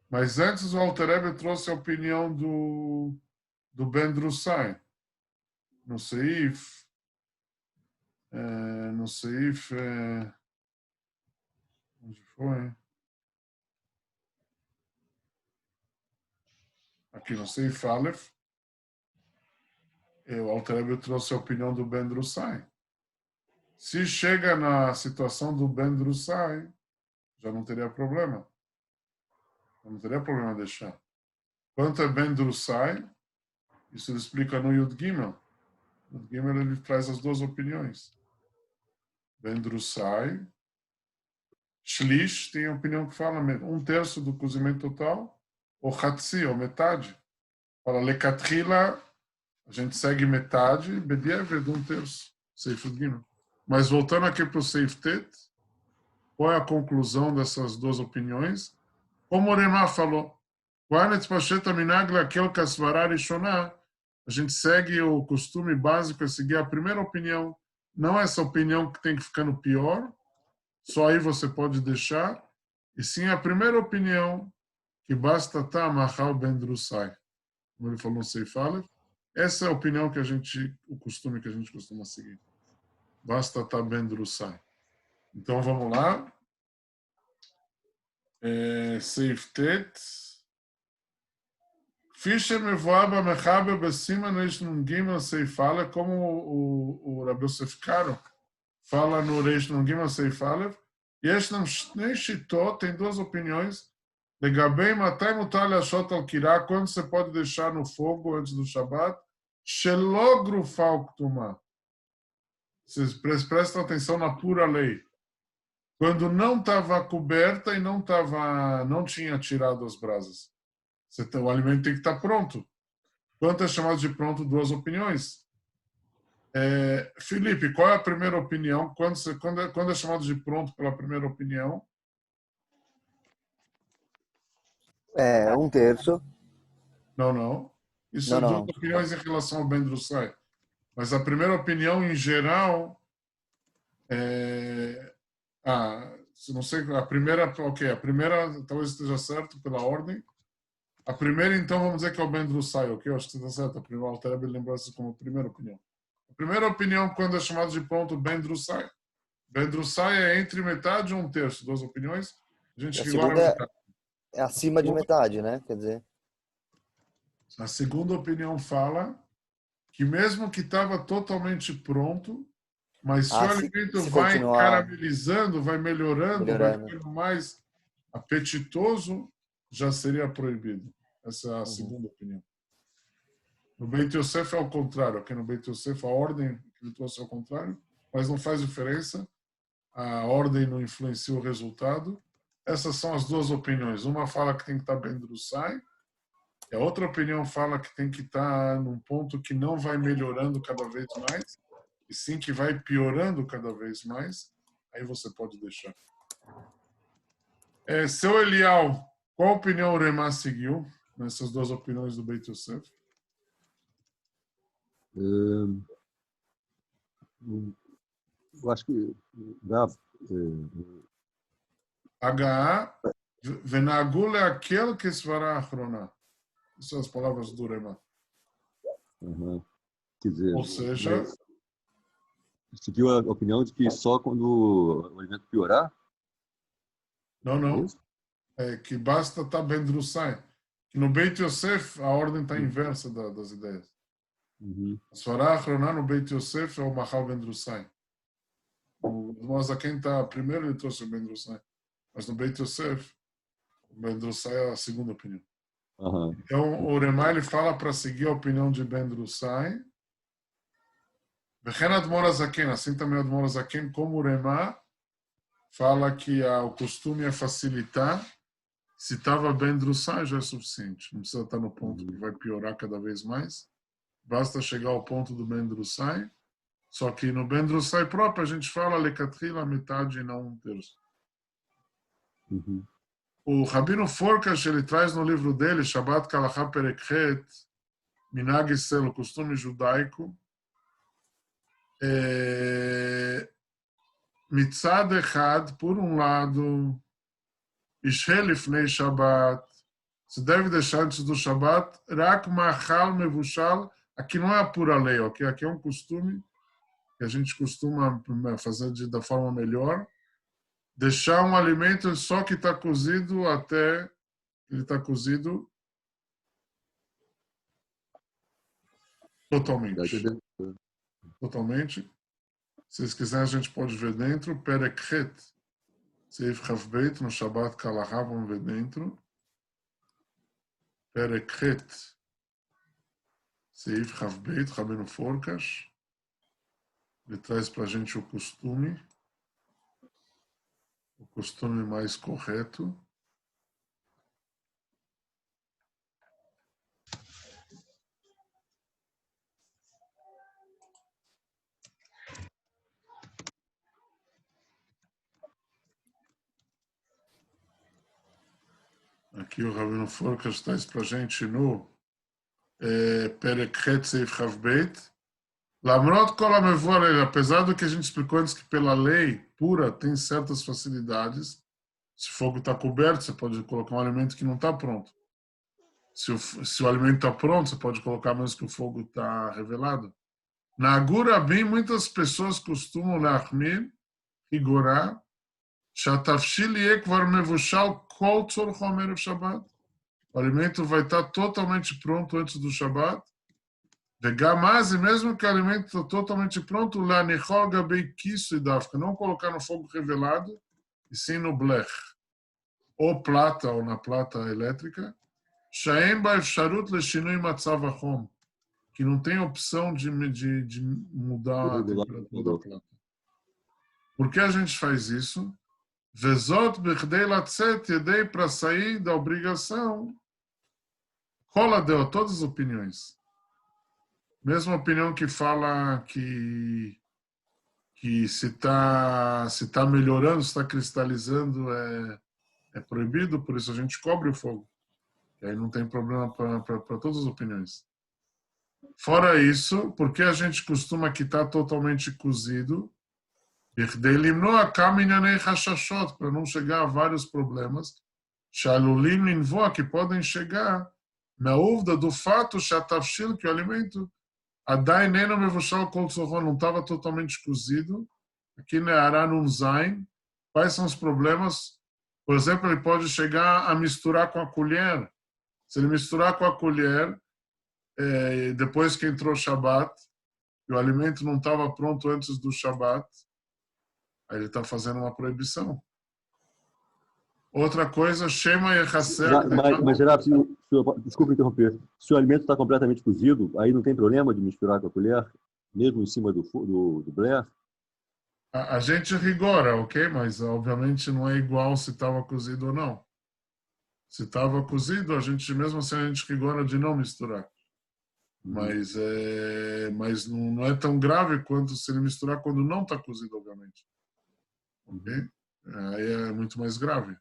Mas antes o Alter Rebbe trouxe a opinião do Ben Drussai. No Seif, onde foi? Aqui no Seif Aleph, o Alter Rebbe trouxe a opinião do Ben Drussai. Se chega na situação do Ben Drussai, já não teria problema. Não teria problema deixar. Quanto é Ben Drussai, isso ele explica no Yud Gimel. No Yud Gimel ele traz as duas opiniões. Ben Drussai, Shlish tem a opinião que fala 1/3 do cozimento total, ou Hatzi, ou metade. Fala Lekatrila, a gente segue metade, Bediever de 1/3, Seif Yud Gimel. Mas voltando aqui para o Seif Tet, qual é a conclusão dessas duas opiniões? Como o Remá falou, a gente segue o costume básico, é seguir a primeira opinião, não essa opinião que tem que ficar no pior, só aí você pode deixar, e sim a primeira opinião, que basta estar Machal Ben Drussai. Como ele falou no Seif Aleph, essa é a opinião que o costume que a gente costuma seguir. Basta estar Ben Drussai. Então vamos lá. Seif Tet. Fischer Mevoa Bamechaber Bessiman Reish Nun Gimel Seif Aleph, como o Rabbi Yosef Karo fala no Reish Nun Gimel Seif Aleph. Yeshnam Shnei Shitot, tem duas opiniões. Legabei Matai Mutar Leashot Al Kirá, quando você pode deixar no fogo antes do Shabbat. Shelo Grufal Ktumah. Vocês prestam atenção na pura lei. Quando não estava coberta e não tinha tirado as brasas. O alimento tem que estar pronto. Quanto é chamado de pronto? Duas opiniões. Felipe, qual é a primeira opinião? Quando é chamado de pronto pela primeira opinião? 1/3. Não. Isso são duas opiniões em relação ao Ben Drussai. Mas a primeira opinião, em geral, não sei, a primeira talvez esteja certo pela ordem. A primeira, então, vamos dizer que é o Ben Drussai, ok? Eu acho que está certo. A primeira, o Alter Rebbe lembrou isso como a primeira opinião. A primeira opinião, quando é chamado de pronto, Ben Drussai. Ben Drussai é entre metade e 1/3, duas opiniões. A gente segunda é acima de metade, né? Quer dizer. A segunda opinião fala que mesmo que estava totalmente pronto, mas se o alimento vai caramelizando, vai melhorando, vai ficando mais apetitoso, já seria proibido. Essa é a segunda opinião. No Beit Yosef é ao contrário. Aqui no Beit Yosef a ordem que ele trouxe é ao contrário, mas não faz diferença. A ordem não influencia o resultado. Essas são as duas opiniões. Uma fala que tem que estar Ben Drussai, e a outra opinião fala que tem que estar num ponto que não vai melhorando cada vez mais, e sim que vai piorando cada vez mais. Aí você pode deixar. Seu Elial, qual opinião o Remá seguiu nessas duas opiniões do Beit Yosef? Eu acho que H.A. Venagu leakel que svara achrona. Essas são as palavras do Remá. Quer dizer, ou seja, seguiu a opinião de que só quando o alimento piorar? Não. É que basta estar Ben Drussai. Que no Beit Yosef a ordem está inversa das ideias. A Svará Achroná no Beit Yosef é o Machal Ben Drussai. O Mozaken tá primeiro, ele trouxe o Ben Drussai, mas no Beit Yosef, o Ben Drussai é a segunda opinião. Aham. Então, o Remá, ele fala para seguir a opinião de Ben Drussai. Vechen Admor Azaken, assim também o Admor Azaken, como o Remá, fala que o costume é facilitar. Se estava Ben Drussai, já é suficiente. Não precisa estar no ponto que vai piorar cada vez mais. Basta chegar ao ponto do Ben Drussai. Só que no Ben Drussai próprio, a gente fala Lekatrila, metade e não um terço. Uhum. O Rabino Forkas, ele traz no livro dele, Shabbat Kalacha Perekhet, Minag Israel, o costume judaico, Mitzad Echad, por um lado, Ishel Lifnei Shabbat, se deve deixar antes do Shabbat, Rak Machal Mevushal, aqui não é a pura lei, ok? Aqui é um costume que a gente costuma fazer da forma melhor, deixar um alimento só que está cozido até ele está cozido totalmente. Totalmente. Se vocês quiserem, a gente pode ver dentro. Perekhet, Seif Chavbeit, no Shabbat Kalaha, vamos ver dentro. Perekhet, Seif Chavbeit, Rabino Forkas. Ele traz para a gente o costume mais correto. Aqui o Rabino Forkas traz para a gente no Perek Het Seif Chavbeit. Lamrot Kol HaMevor, apesar do que a gente explicou antes, que pela lei pura tem certas facilidades. Se o fogo está coberto, você pode colocar um alimento que não está pronto. Se o alimento está pronto, você pode colocar mesmo que o fogo está revelado. Na Agura Bim, muitas pessoas costumam lachmir, rigorar, Shatafshil Yekvar Mevushal Kol Tzorcho Erev Shabbat. O alimento vai estar totalmente pronto antes do Shabbat. Vegamaz, e mesmo que o alimento está totalmente pronto, Lanichol Gabei Kisu e Dafka, não colocar no fogo revelado, e sim no blech. Ou plata, ou na plata elétrica. Shaem Ba'efsharut Leshinui Matzav HaChom, que não tem opção de mudar a temperatura da plata. Por que a gente faz isso? Vezot Bechdei Latzet Yedei, para sair da obrigação. Rola deu todas as opiniões. Mesma opinião que fala que se está melhorando, se está cristalizando, é proibido, por isso a gente cobre o fogo. E aí não tem problema para todas as opiniões. Fora isso, por que a gente costuma quitar totalmente cozido? Para não chegar a vários problemas que podem chegar na dúvida do fato que o alimento não estava totalmente cozido. Aqui na Aranun Zain, quais são os problemas? Por exemplo, ele pode chegar a misturar com a colher. Se ele misturar com a colher, depois que entrou o Shabbat, e o alimento não estava pronto antes do Shabbat, aí ele está fazendo uma proibição. Outra coisa, Shema Yechasser... Mas Gerardo, desculpa interromper. Se o alimento está completamente cozido, aí não tem problema de misturar com a colher, mesmo em cima do blé? A gente rigora, ok? Mas obviamente não é igual se estava cozido ou não. Se estava cozido, a gente mesmo assim a gente rigora de não misturar. Mas não é tão grave quanto se ele misturar quando não está cozido, obviamente. Ok? Aí é muito mais grave.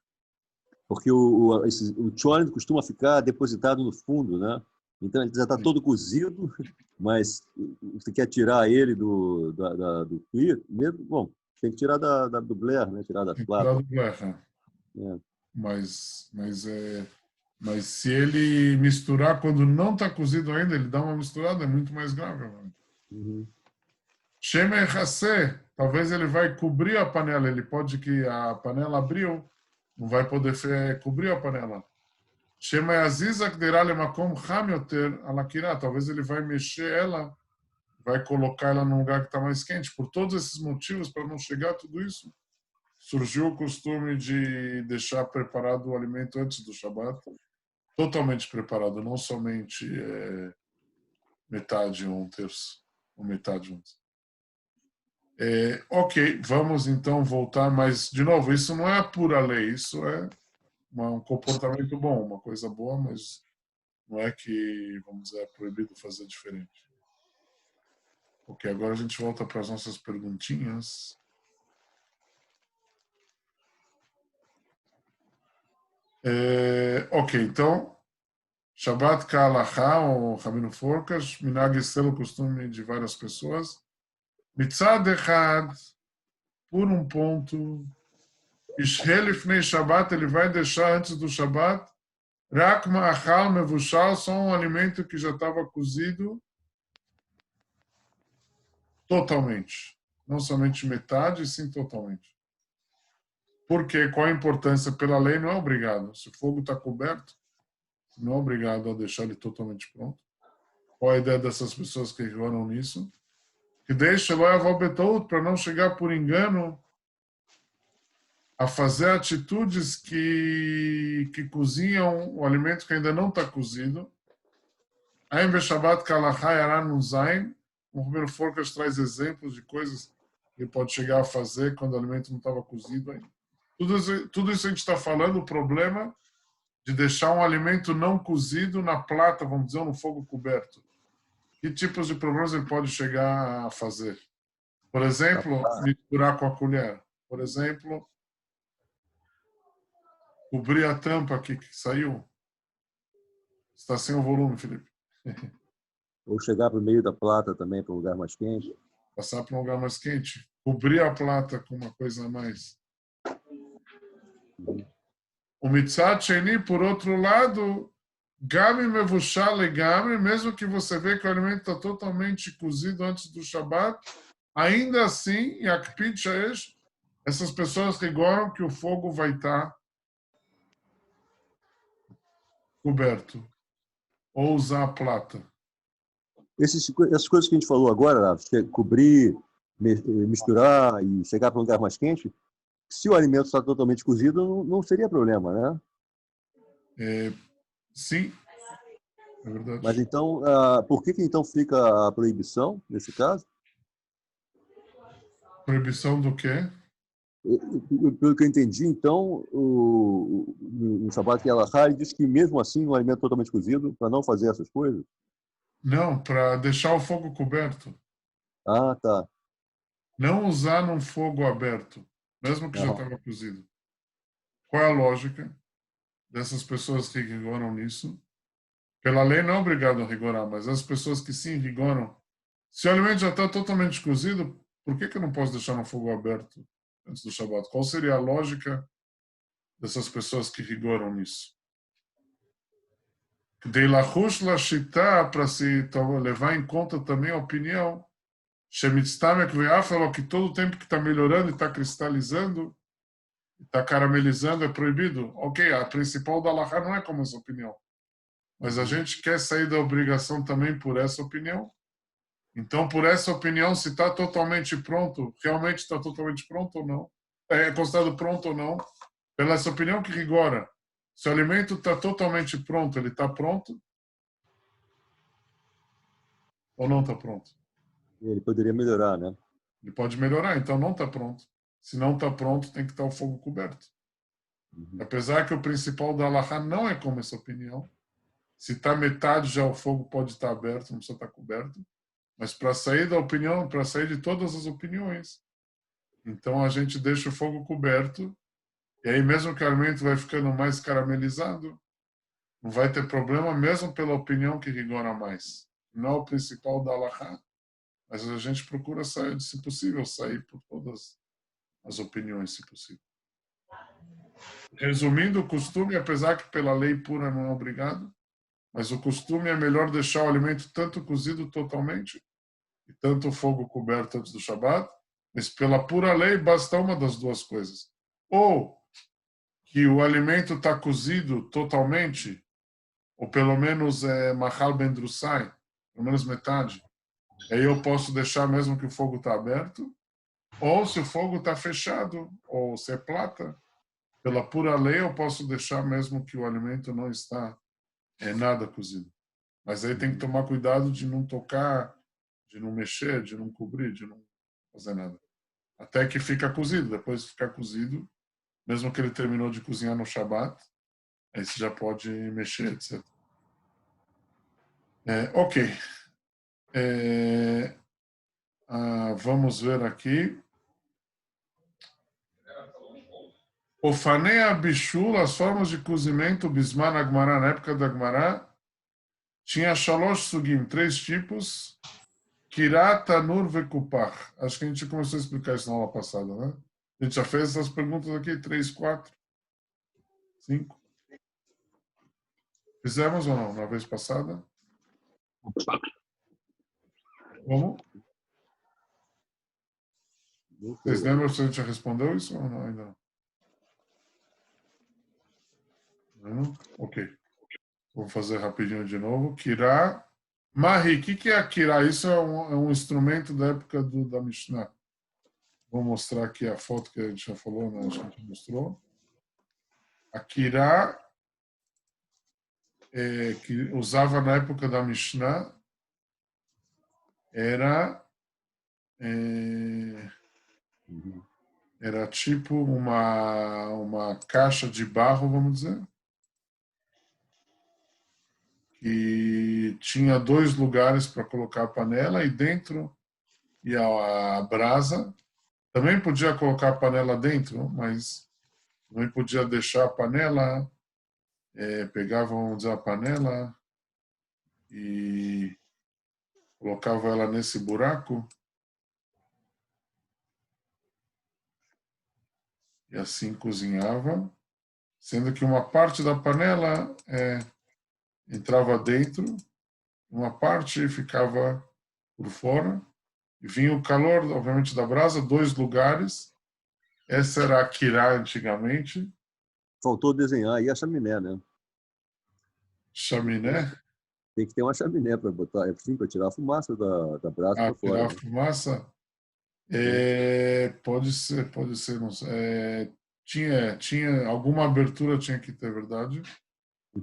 Porque o tchorn costuma ficar depositado no fundo, né? Então ele já está todo cozido, mas você quer tirar ele do clear, mesmo? Bom, tem que tirar do blair, né? Tirar da plata. Tirar do blair, né? Mas se ele misturar quando não está cozido ainda, ele dá uma misturada, é muito mais grave. Shema Yechaseh, talvez ele vai cobrir a panela, ele pode que a panela abriu, não vai poder cobrir a panela. Shema Yazizak derá lemakom cham yoter alakirá, talvez ele vai mexer ela, vai colocar ela num lugar que está mais quente. Por todos esses motivos, para não chegar a tudo isso, surgiu o costume de deixar preparado o alimento antes do Shabat, totalmente preparado, não somente metade ou um terço, ou metade um terço. Ok, vamos então voltar, mas, de novo, isso não é a pura lei, isso é um comportamento bom, uma coisa boa, mas não é que, vamos dizer, é proibido fazer diferente. Ok, agora a gente volta para as nossas perguntinhas. Ok, então, Shabbat Ka'alaha, ou Rabino Forkas, Minhag Esther, o costume de várias pessoas. Mitzad Echad, por um ponto, Ishel Lifnei Shabbat, ele vai deixar antes do Shabbat, Rak Ma'achal Mevushal, só um alimento que já estava cozido totalmente. Não somente metade, sim totalmente. Porque qual a importância? Pela lei não é obrigado. Se o fogo está coberto, não é obrigado a deixar ele totalmente pronto. Qual a ideia dessas pessoas que ignoram nisso? Que deixa para não chegar por engano a fazer atitudes que cozinham o alimento que ainda não está cozido. Aí, em Shabbat Kalachai Aran Zain, o Rabino Forkas traz exemplos de coisas que ele pode chegar a fazer quando o alimento não estava cozido ainda. Tudo isso a gente está falando, o problema de deixar um alimento não cozido na plata, vamos dizer, no fogo coberto. Que tipos de problemas ele pode chegar a fazer? Por exemplo, misturar com a colher. Por exemplo, cobrir a tampa aqui que saiu. Está sem o volume, Felipe. Ou chegar para o meio da plata também, para um lugar mais quente. Passar para um lugar mais quente. Cobrir a plata com uma coisa a mais. O Mitzat Sheni, por outro lado, Gami Mevushal Legami, mesmo que você vê que o alimento está totalmente cozido antes do Shabat, ainda assim, Yakpid Shaesh, essas pessoas rigoram que o fogo vai estar coberto. Ou usar a plata. Essas coisas que a gente falou agora, cobrir, misturar e chegar para um lugar mais quente, se o alimento está totalmente cozido, não seria problema, né? Sim, é verdade. Mas então, por que então fica a proibição nesse caso? Proibição do quê? Pelo que eu entendi, então, no Shabbat Yalachá, diz que mesmo assim, um alimento totalmente cozido, para não fazer essas coisas? Não, para deixar o fogo coberto. Ah, tá. Não usar num fogo aberto, mesmo que já estava cozido. Qual é a lógica dessas pessoas que rigoram nisso? Pela lei não é obrigado a rigorar, mas as pessoas que sim rigoram, se o alimento já está totalmente cozido, por que eu não posso deixar no fogo aberto antes do Shabbat? Qual seria a lógica dessas pessoas que rigoram nisso? De lachush lashitá, para se levar em conta também a opinião, Shemitztamek ve'af falou que todo o tempo que está melhorando e está cristalizando, está caramelizando, é proibido. Ok, a principal da Allahá não é como essa opinião. Mas a gente quer sair da obrigação também por essa opinião. Então, por essa opinião, se está totalmente pronto, realmente está totalmente pronto ou não, é considerado pronto ou não, pela essa opinião que rigora. Se o alimento está totalmente pronto, ele está pronto ou não está pronto? Ele poderia melhorar, né? Ele pode melhorar, então não está pronto. Se não está pronto, tem que estar o fogo coberto. Apesar que o principal da Allahá não é como essa opinião. Se está metade, já o fogo pode estar aberto, não precisa estar coberto. Mas para sair da opinião, para sair de todas as opiniões, então a gente deixa o fogo coberto, e aí mesmo que o alimento vai ficando mais caramelizado, não vai ter problema, mesmo pela opinião que rigora mais. Não é o principal da Allahá, mas a gente procura sair, se possível, sair por todas as opiniões, se possível. Resumindo, o costume, apesar que pela lei pura não é obrigado, mas o costume é melhor deixar o alimento tanto cozido totalmente e tanto o fogo coberto antes do Shabat, mas pela pura lei basta uma das duas coisas. Ou que o alimento está cozido totalmente, ou pelo menos Mahal Ben Drusai, pelo menos metade, Aí eu posso deixar mesmo que o fogo está aberto, ou se o fogo está fechado, ou se é plata, pela pura lei eu posso deixar mesmo que o alimento não está nada cozido. Mas aí tem que tomar cuidado de não tocar, de não mexer, de não cobrir, de não fazer nada. Até que fica cozido. Depois de ficar cozido, mesmo que ele terminou de cozinhar no Shabat, aí você já pode mexer, etc. Ok. Vamos ver aqui. Ofanei Abishul, as formas de cozimento, Bisman Agmará, na época da Agmará, tinha Shalosh Sugim, 3 tipos, Kirat, Tanur, Vekupach. Acho que a gente começou a explicar isso na aula passada, né? A gente já fez essas perguntas aqui, 3, 4, 5. Fizemos ou não, na vez passada? Como? Vocês lembram se a gente já respondeu isso ou não? Ainda não? Ok. Vou fazer rapidinho de novo. Kirá. Mahi, o que é a Kirá? Isso é um instrumento da época da Mishnah. Vou mostrar aqui a foto que a gente já falou, né? A gente mostrou. A Kirá, que usava na época da Mishnah, era tipo uma caixa de barro, vamos dizer, que tinha 2 lugares para colocar a panela e dentro ia a brasa. Também podia colocar a panela dentro, mas não podia deixar a panela. Pegava, vamos dizer, a panela e colocava ela nesse buraco e assim cozinhava, sendo que uma parte da panela entrava dentro, uma parte ficava por fora, e vinha o calor, obviamente, da brasa, 2 lugares. Essa era a Kirá antigamente. Faltou desenhar aí a chaminé, né? Chaminé? Tem que ter uma chaminé para botar, assim, para tirar a fumaça da brasa para Tirar fora. a Né? fumaça? Pode ser, não sei. Tinha alguma abertura, tinha que ter, verdade?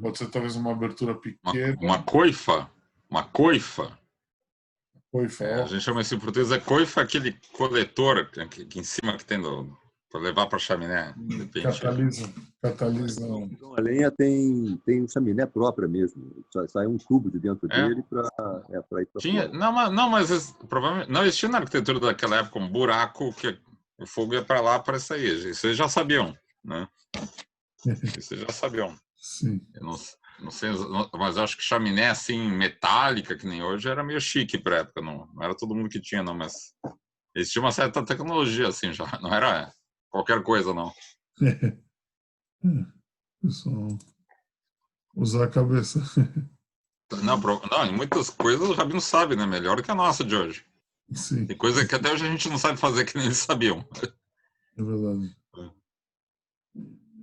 Pode ser talvez uma abertura pequena. Uma coifa? Uma coifa? Coifa, a gente chama isso em português, coifa, aquele coletor que em cima que tem para levar para a chaminé. Catalisa. A lenha tem um chaminé própria mesmo. Sai um tubo de dentro dele para ir para fora. Não, mas provavelmente não existia na arquitetura daquela época um buraco que o fogo ia para lá para sair. Isso eles já sabiam, né? Isso eles já sabiam. Sim. Eu não sei, mas acho que chaminé assim metálica que nem hoje era meio chique para época, não era todo mundo que tinha, não, mas existia uma certa tecnologia assim já, não era qualquer coisa, não. Pessoal, usar a cabeça. Não, em muitas coisas o Rabino sabe, né? Melhor que a nossa de hoje. Sim. Tem coisa que até hoje a gente não sabe fazer que nem eles sabiam. É verdade.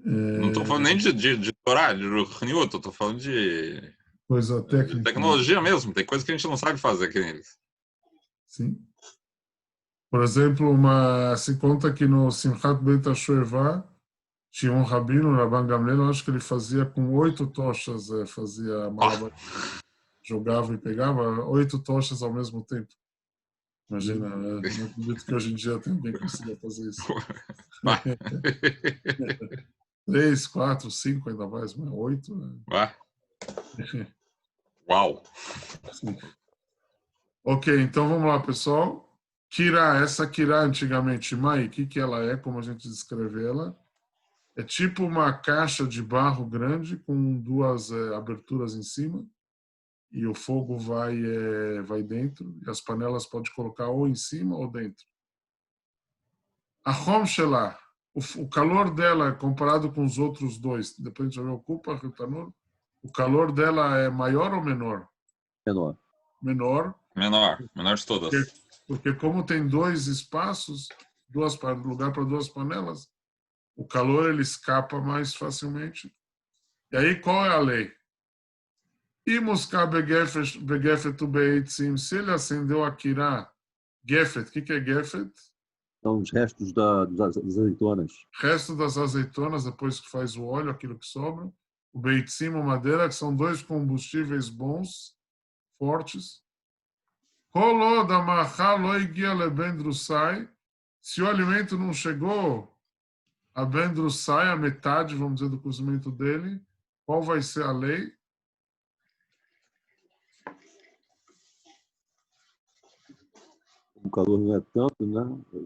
Não estou falando nem de Torá, de Ruchniut, estou falando de coisa técnica. De tecnologia mesmo. Tem coisa que a gente não sabe fazer que nem eles. Sim. Por exemplo, se conta que no Simchat Beit HaShoevah tinha um rabino, Rabban Gamliel, acho que ele fazia com 8 tochas, fazia malabar, jogava e pegava 8 tochas ao mesmo tempo. Imagina, não acredito que hoje em dia também consiga fazer isso. 3, 4, 5 ainda mais, mas 8. Uau! Sim. Ok, então vamos lá, pessoal. Kirá, essa Kirá antigamente, Mai, o que ela é, como a gente descreve ela? É tipo uma caixa de barro grande com 2 aberturas em cima e o fogo vai dentro e as panelas pode colocar ou em cima ou dentro. A Hom Shelah, o calor dela comparado com os outros 2, depois a gente vai ver o Kupa e o Tanur, o calor dela é maior ou menor? Menor. Menor de todas. Porque como tem 2 espaços, lugar para 2 panelas, o calor ele escapa mais facilmente. E aí qual é a lei? Imuská begefet ubeitzim. Se ele acendeu a kirá, gefet, o que é gefet? São os restos das azeitonas. Resto das azeitonas, depois que faz o óleo, aquilo que sobra. O beitzim, a madeira, que são dois combustíveis bons, fortes. Kolod amachá lo igia lebendrusai. Se o alimento não chegou a bendrusai, a metade, vamos dizer, do cozimento dele, qual vai ser a lei? O calor não é tanto, né?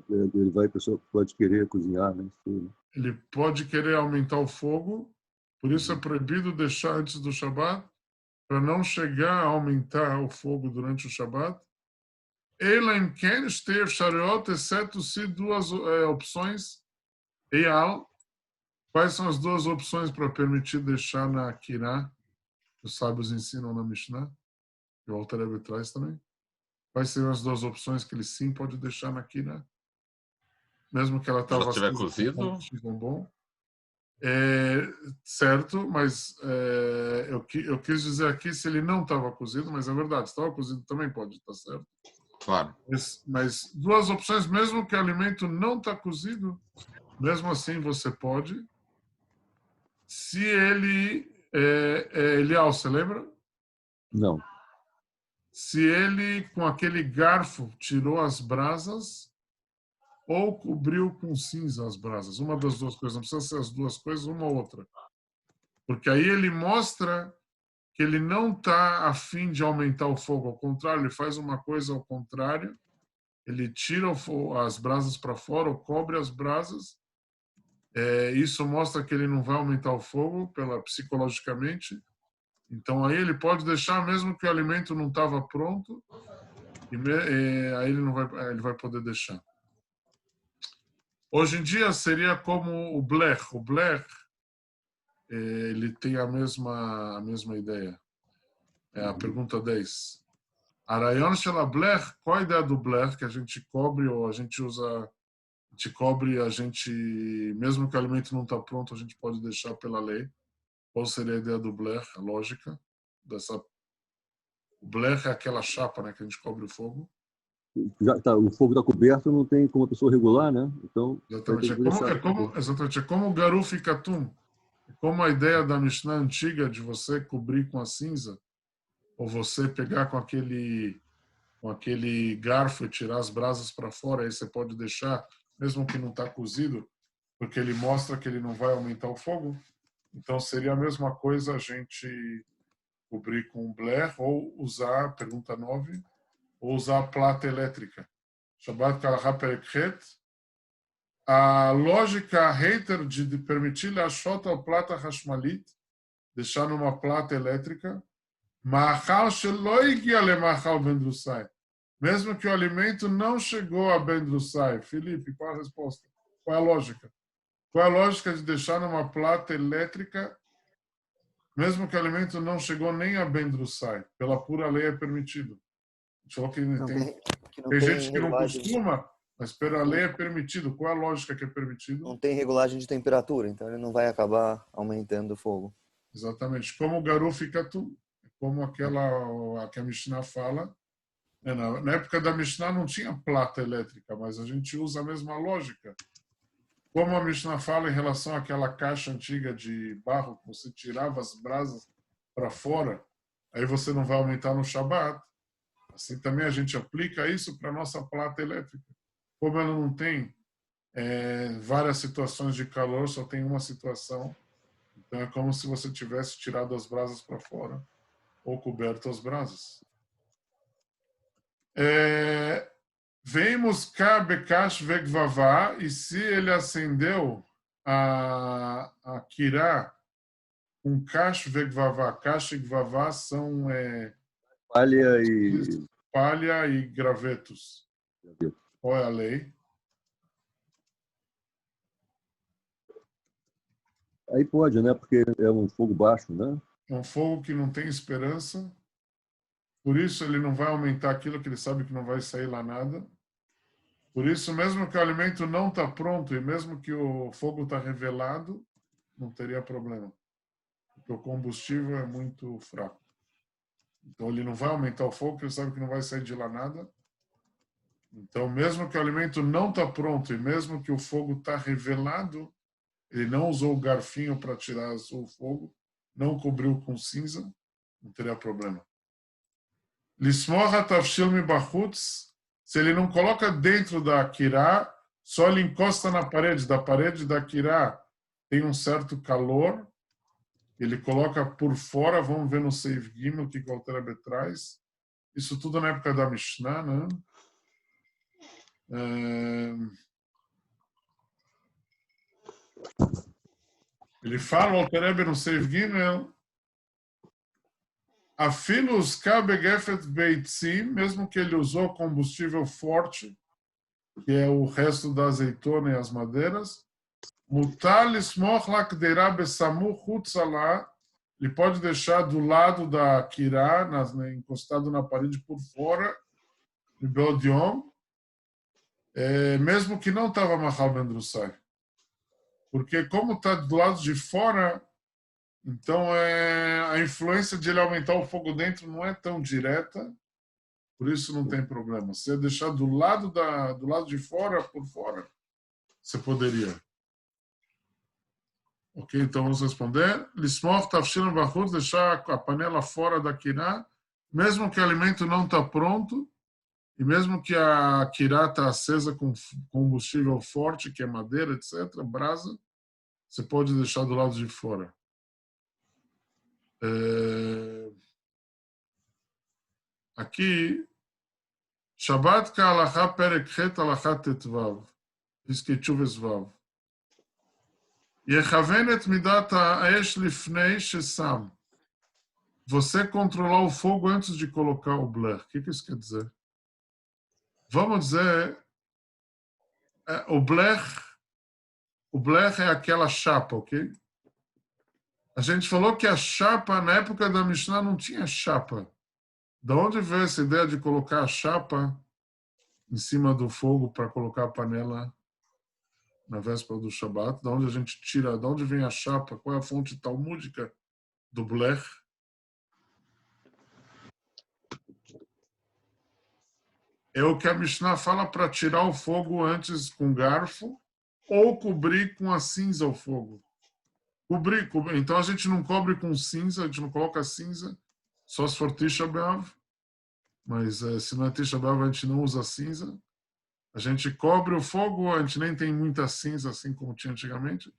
Ele vai, a pessoa pode querer cozinhar, né? Ele pode querer aumentar o fogo, por isso é proibido deixar antes do Shabat, para não chegar a aumentar o fogo durante o Shabat. Elaim Ken Shtev Shariot, exceto se duas opções, Eyal. Quais são as duas opções para permitir deixar na Kirá? Os sábios ensinam na Mishnah, e o Alter Rebbe traz também. Quais seriam as duas opções que ele sim pode deixar na Kirá? Mesmo que ela estava... Se estiver cozido? Bom. Certo, mas eu quis dizer aqui se ele não estava cozido, mas é verdade, se estava cozido também pode estar certo. Claro. Mas duas opções, mesmo que o alimento não está cozido, mesmo assim você pode. Se ele... Elial, você lembra? Não. Se ele, com aquele garfo, tirou as brasas ou cobriu com cinza as brasas. Uma das duas coisas. Não precisa ser as duas coisas, uma ou outra. Porque aí ele mostra que ele não está a fim de aumentar o fogo. Ao contrário, ele faz uma coisa ao contrário. Ele tira as brasas para fora ou cobre as brasas. Isso mostra que ele não vai aumentar o fogo psicologicamente. Então aí ele pode deixar mesmo que o alimento não estava pronto. Aí ele vai poder deixar. Hoje em dia seria como o blech. O blech ele tem a mesma ideia. É a pergunta 10. Arayon shel blech, qual a ideia do blech que a gente cobre ou a gente usa, a gente cobre, mesmo que o alimento não está pronto, a gente pode deixar pela lei. Qual seria a ideia do blech, a lógica dessa? O blech é aquela chapa, né, que a gente cobre o fogo. O fogo está coberto, não tem como a pessoa regular, né? Então, exatamente. É como o garuf e katum. É como a ideia da Mishnah antiga de você cobrir com a cinza, ou você pegar com aquele garfo e tirar as brasas para fora, aí você pode deixar, mesmo que não está cozido, porque ele mostra que ele não vai aumentar o fogo. Então seria a mesma coisa a gente cobrir com bler ou usar, pergunta 9, ou usar plata elétrica. Shabbat Kalaha Perekhet. A lógica hater de permitir a shota ou plata hashmalit, deixar numa plata elétrica, machal sheloigi ale machal bendrusai. Mesmo que o alimento não chegou a bendrusai. Felipe, qual a resposta? Qual é a lógica? Qual é a lógica de deixar numa plata elétrica, mesmo que o alimento não chegou nem a bendrusai? Pela pura lei é permitido. Só que tem gente que não costuma, mas pela lei é permitido. Qual é a lógica que é permitido? Não tem regulagem de temperatura, então ele não vai acabar aumentando o fogo. Exatamente. Como o garuf e katum. Como aquela que a Mishnah fala. Na época da Mishnah não tinha plata elétrica, mas a gente usa a mesma lógica. Como a Mishnah fala em relação àquela caixa antiga de barro, que você tirava as brasas para fora, aí você não vai aumentar no Shabat. Assim também a gente aplica isso para a nossa plata elétrica. Como ela não tem várias situações de calor, só tem uma situação. Então é como se você tivesse tirado as brasas para fora ou coberto as brasas. Vemos cá bekash vegvavá, e se ele acendeu a kirá com kash vegvavá. Kash e gvavá são palha e gravetos. Qual é a lei? Aí pode, né? Porque é um fogo baixo, né? É um fogo que não tem esperança. Por isso ele não vai aumentar aquilo que ele sabe que não vai sair lá nada. Por isso, mesmo que o alimento não está pronto e mesmo que o fogo está revelado, não teria problema. Porque o combustível é muito fraco. Então ele não vai aumentar o fogo, porque ele sabe que não vai sair de lá nada. Então, mesmo que o alimento não está pronto e mesmo que o fogo está revelado, ele não usou o garfinho para tirar o fogo, não cobriu com cinza, não teria problema. Lismorra tavshil mibachutz, se ele não coloca dentro da kirá, só ele encosta na parede. Da parede da kirá tem um certo calor, ele coloca por fora, vamos ver no Seif Gimel o que o Alter Rebbe traz. Isso tudo na época da Mishnah, né? Ele fala, o Alter Rebbe no Seif Gimel, Afilos kabegefet beitzim, mesmo que ele usou combustível forte, que é o resto da azeitona e as madeiras, mutar lismoch lakdeira besamu chutzala, ele pode deixar do lado da kirá, encostado na parede por fora, de Beodiom, mesmo que não estava Mahal Ben Drusai. Porque como está do lado de fora, então a influência de ele aumentar o fogo dentro não é tão direta, por isso não tem problema. Se deixar do lado de fora, por fora, você poderia. Ok, então vamos responder. Lismor tafshilon bachut, deixar a panela fora da kirá, mesmo que o alimento não está pronto, e mesmo que a kirá está acesa com combustível forte, que é madeira, etc., brasa, você pode deixar do lado de fora. Aqui, Shabbat ka'alacha perek chet alacha tetvav, Isketchuv esvav. Yechaven et midat ha'esh lifnei shesam. Você controlar o fogo antes de colocar o blech. O que isso quer dizer? Vamos dizer, o blech é aquela chapa, ok? A gente falou que a chapa, na época da Mishnah, não tinha chapa. Da onde veio essa ideia de colocar a chapa em cima do fogo para colocar a panela na véspera do Shabat? Da onde a gente tira, da onde vem a chapa? Qual é a fonte talmúdica do blech? É o que a Mishnah fala para tirar o fogo antes com garfo ou cobrir com a cinza o fogo. Cobrir. Então a gente não cobre com cinza, a gente não coloca cinza, só se for Tisha B'Av. Mas se não é Tisha B'Av, a gente não usa cinza. A gente cobre o fogo, a gente nem tem muita cinza assim como tinha antigamente.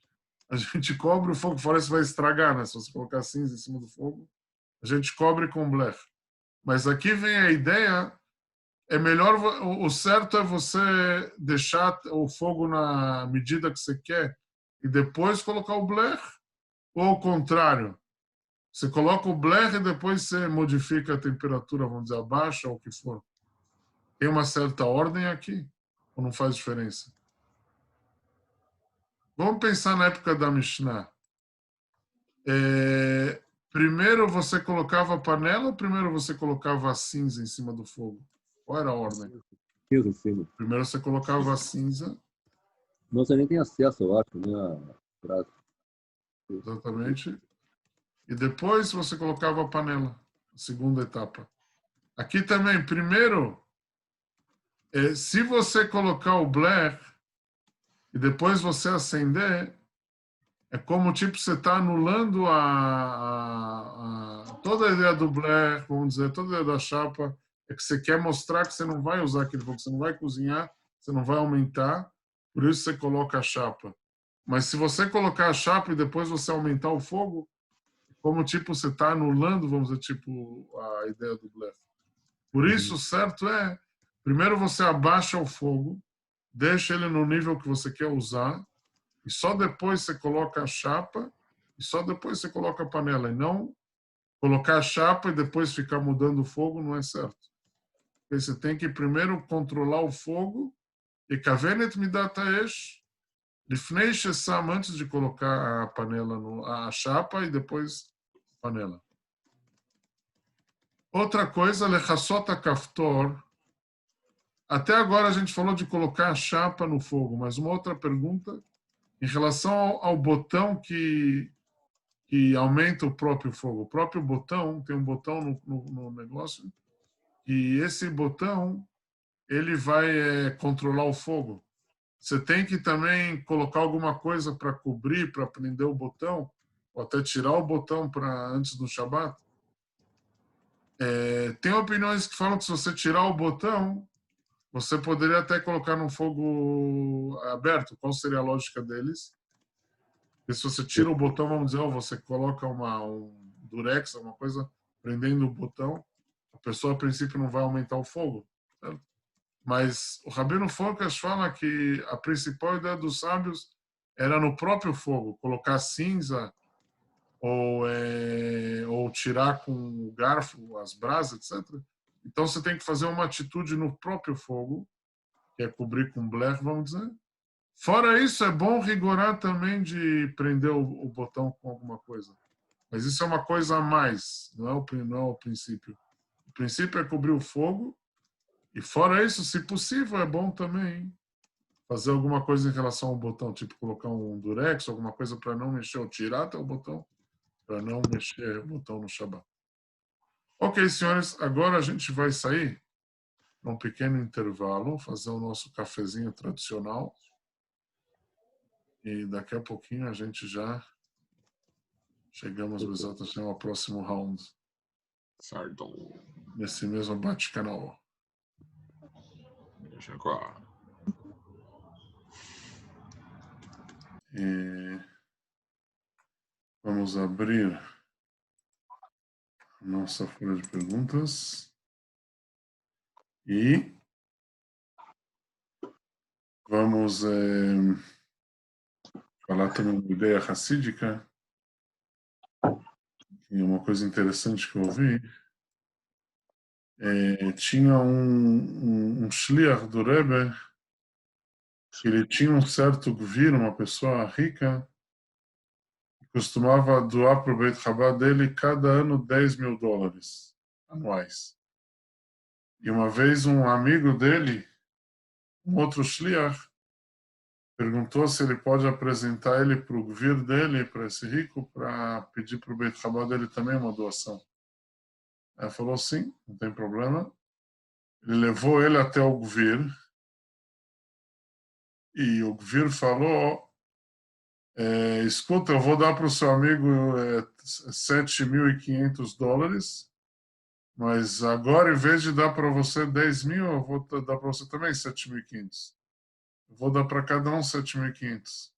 A gente cobre o fogo, fora isso vai estragar, né? Se você colocar cinza em cima do fogo, a gente cobre com blech. Mas aqui vem a ideia, é melhor, o certo é você deixar o fogo na medida que você quer e depois colocar o blech, ou ao contrário, você coloca o blech e depois você modifica a temperatura, vamos dizer, abaixa ou o que for. Tem uma certa ordem aqui? Ou não faz diferença? Vamos pensar na época da Mishnah. Primeiro você colocava a panela ou primeiro você colocava a cinza em cima do fogo? Qual era a ordem? Primeiro você colocava a cinza. Não, você nem tem acesso, eu acho, né? Exatamente. E depois você colocava a panela, a segunda etapa. Aqui também, primeiro, se você colocar o blech e depois você acender, é como tipo você está anulando toda a ideia do blech, vamos dizer, toda a ideia da chapa, é que você quer mostrar que você não vai usar aquele fogo, você não vai cozinhar, você não vai aumentar, por isso você coloca a chapa. Mas se você colocar a chapa e depois você aumentar o fogo, como tipo você está anulando, vamos dizer, tipo a ideia do blech. Por isso, o certo é, primeiro você abaixa o fogo, deixa ele no nível que você quer usar, e só depois você coloca a chapa, e só depois você coloca a panela. E não colocar a chapa e depois ficar mudando o fogo, não é certo. Porque você tem que primeiro controlar o fogo, e kavenet midat ha'esh, lifnei shesam, antes de colocar a panela, a chapa, e depois a panela. Outra coisa, lechassot kaftor. Até agora a gente falou de colocar a chapa no fogo, mas uma outra pergunta em relação ao botão que que aumenta o próprio fogo. O próprio botão, tem um botão no negócio, e esse botão ele vai controlar o fogo. Você tem que também colocar alguma coisa para cobrir, para prender o botão, ou até tirar o botão para antes do Shabat. Tem opiniões que falam que se você tirar o botão, você poderia até colocar no fogo aberto. Qual seria a lógica deles? E se você tira o botão, vamos dizer, você coloca um durex, uma coisa prendendo o botão, a pessoa a princípio não vai aumentar o fogo, certo? Mas o Rabino Focas fala que a principal ideia dos sábios era no próprio fogo, colocar cinza ou tirar com o garfo as brasas, etc. Então você tem que fazer uma atitude no próprio fogo, que é cobrir com blech, vamos dizer. Fora isso, é bom rigorar também de prender o botão com alguma coisa. Mas isso é uma coisa a mais, não é o princípio. O princípio é cobrir o fogo. E fora isso, se possível, é bom também fazer alguma coisa em relação ao botão, tipo colocar um durex, alguma coisa para não mexer, ou tirar até o botão, para não mexer o botão no Shabat. Ok, senhores, agora a gente vai sair num pequeno intervalo, fazer o nosso cafezinho tradicional. E daqui a pouquinho a gente já chegamos ao próximo round. Certo. Nesse mesmo bate-canal. Deixa eu... E vamos abrir a nossa folha de perguntas. E vamos falar também uma ideia racídica. E uma coisa interessante que eu ouvi. Tinha um shliach do Rebbe, que ele tinha um certo gvir, uma pessoa rica, que costumava doar para o Beit Chabad dele cada ano $10.000 anuais. E uma vez um amigo dele, um outro shliach, perguntou se ele pode apresentar ele para o gvir dele, para esse rico, para pedir para o Beit Chabad dele também uma doação. Ele falou sim, não tem problema. Ele levou ele até o gvir, e o gvir falou: escuta, eu vou dar para o seu amigo $7.500, mas agora, em vez de dar para você 10.000, eu vou dar para você também 7.500. Eu vou dar para cada um 7.500.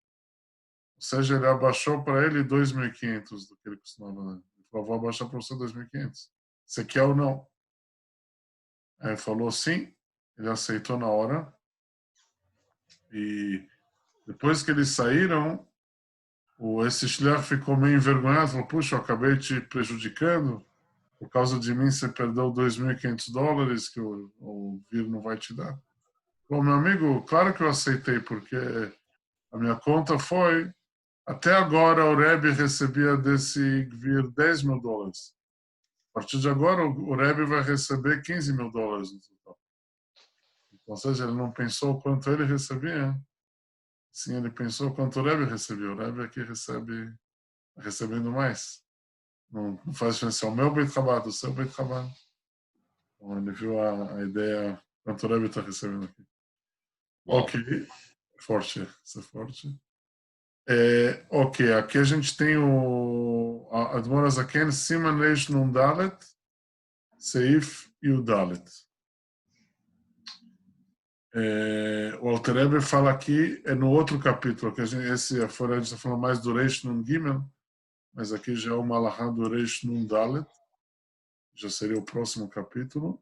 Ou seja, ele abaixou para ele 2.500 do que ele costumava dar. Ele falou: vou abaixar para você 2.500. Você quer ou não? Aí ele falou sim. Ele aceitou na hora. E depois que eles saíram, esse shliach ficou meio envergonhado, falou: puxa, eu acabei te prejudicando, por causa de mim você perdeu $2.500 que o Vir não vai te dar. Bom, meu amigo, claro que eu aceitei, porque a minha conta foi, até agora o Rebbe recebia desse Vir $10.000. A partir de agora o Rebbe vai receber $15.000 no total. Ou seja, ele não pensou quanto ele recebia. Sim, ele pensou quanto o Rebbe recebia. O Rebbe aqui recebendo mais. Não faz diferença. É o meu Beit Chabad, o seu Beit Chabad. Então, ele viu a ideia quanto o Rebbe está recebendo aqui. Bom. Ok. Forte. Isso é forte. Ok, aqui a gente tem o Admor Azaken, Siman Leish Nun Dalet, Seif e o Dalet. O Alter Rebbe fala aqui, no outro capítulo, que a gente está falando mais do Reish Nun Gimel, mas aqui já é o Malachá do Reish Nun Dalet, já seria o próximo capítulo.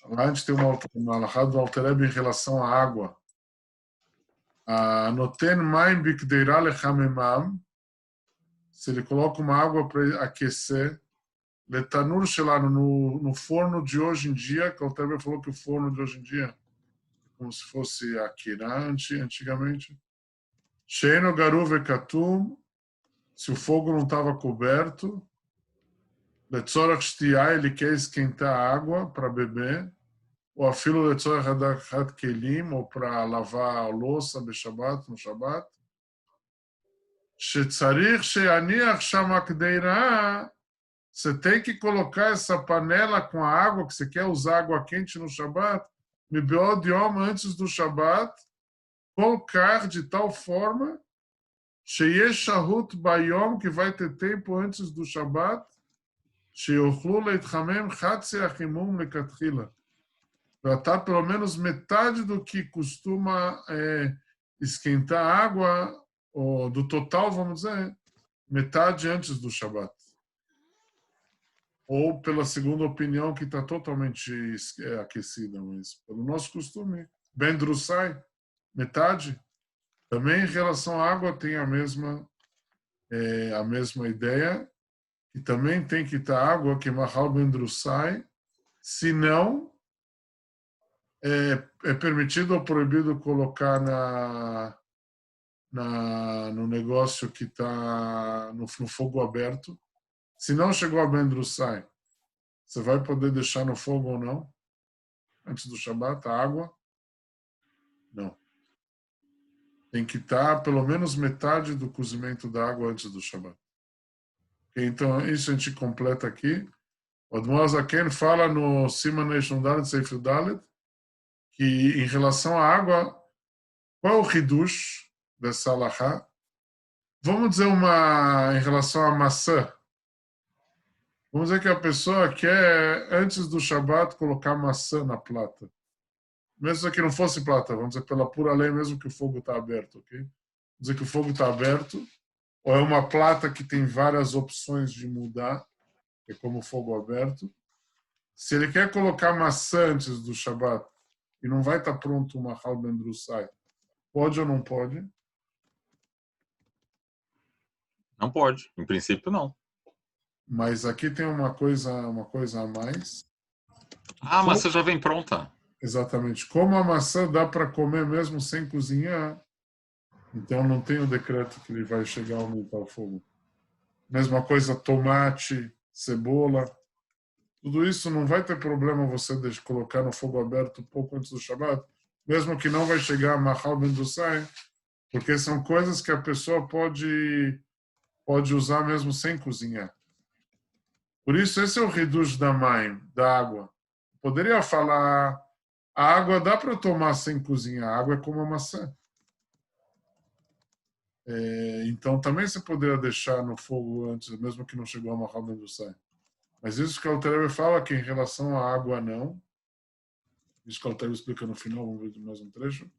Lá a gente tem uma Malachá do Alter Rebbe em relação à água. Noten Maim Bikdeira Lechamemam, se ele coloca uma água para aquecer, Letanur Shelano, no forno de hoje em dia, que o Alter Rebbe falou que o forno de hoje em dia como se fosse a Kirá antigamente. Sheino Garu Vekatum, se o fogo não estava coberto, Letzorach Shtiá, ele quer esquentar a água para beber, ou a filo Letzorach Hadat Kelim, ou para lavar a louça no Shabat. שצריך שיניח שם הקדירה, você tem que colocar essa panela com a água, que você quer usar água quente no Shabat, מבעוד יום, antes do Shabat, colocar de tal forma שיש שהות ביום, que vai ter tempo antes do Shabat, שיוכלו להתחמם חצי החימום לכתחילה. ואתה pelo menos metade do que costuma esquentar a água, ou do total, vamos dizer, metade antes do Shabat. Ou pela segunda opinião, que está totalmente aquecida, mas pelo nosso costume, Ben Drussai, metade. Também em relação à água tem a mesma ideia, e também tem que estar água que Mahal Ben Drussai, se não é permitido ou proibido colocar no negócio que está no fogo aberto. Se não chegou a Ben Drussai, você vai poder deixar no fogo ou não? Antes do Shabat, a água? Não. Tem que estar pelo menos metade do cozimento da água antes do Shabat. Então, isso a gente completa aqui. O Admor Zaken fala no Siman Nation Dalet, Seif Dalet, que em relação à água, qual é o Hidush dessa halachá? Vamos dizer em relação à maçã. Vamos dizer que a pessoa quer, antes do Shabat, colocar maçã na plata. Mesmo que não fosse plata, vamos dizer pela pura lei, mesmo que o fogo está aberto, ok? Vamos dizer que o fogo está aberto, ou é uma plata que tem várias opções de mudar, que é como o fogo aberto. Se ele quer colocar maçã antes do Shabat, e não vai estar pronto uma Mahal Ben Drussai, pode ou não pode? Não pode. Em princípio, não. Mas aqui tem uma coisa a mais. Ah, mas você já vem pronta. Exatamente. Como a maçã dá para comer mesmo sem cozinhar, então não tem o decreto que ele vai chegar a aumentar o fogo. Mesma coisa, tomate, cebola, tudo isso não vai ter problema você colocar no fogo aberto pouco antes do Shabat, mesmo que não vai chegar a Mahal Ben Drussai, porque são coisas que a pessoa pode usar mesmo sem cozinhar. Por isso, esse é o Hidush da Maim, da água. Poderia falar, a água dá para tomar sem cozinhar, a água é como a maçã. Então, também você poderia deixar no fogo antes, mesmo que não chegou a Mahal Ben Drussai. Mas isso que o Alter Rebbe fala, que em relação à água, não. Isso que o Alter Rebbe explica no final, vamos ver mais um trecho.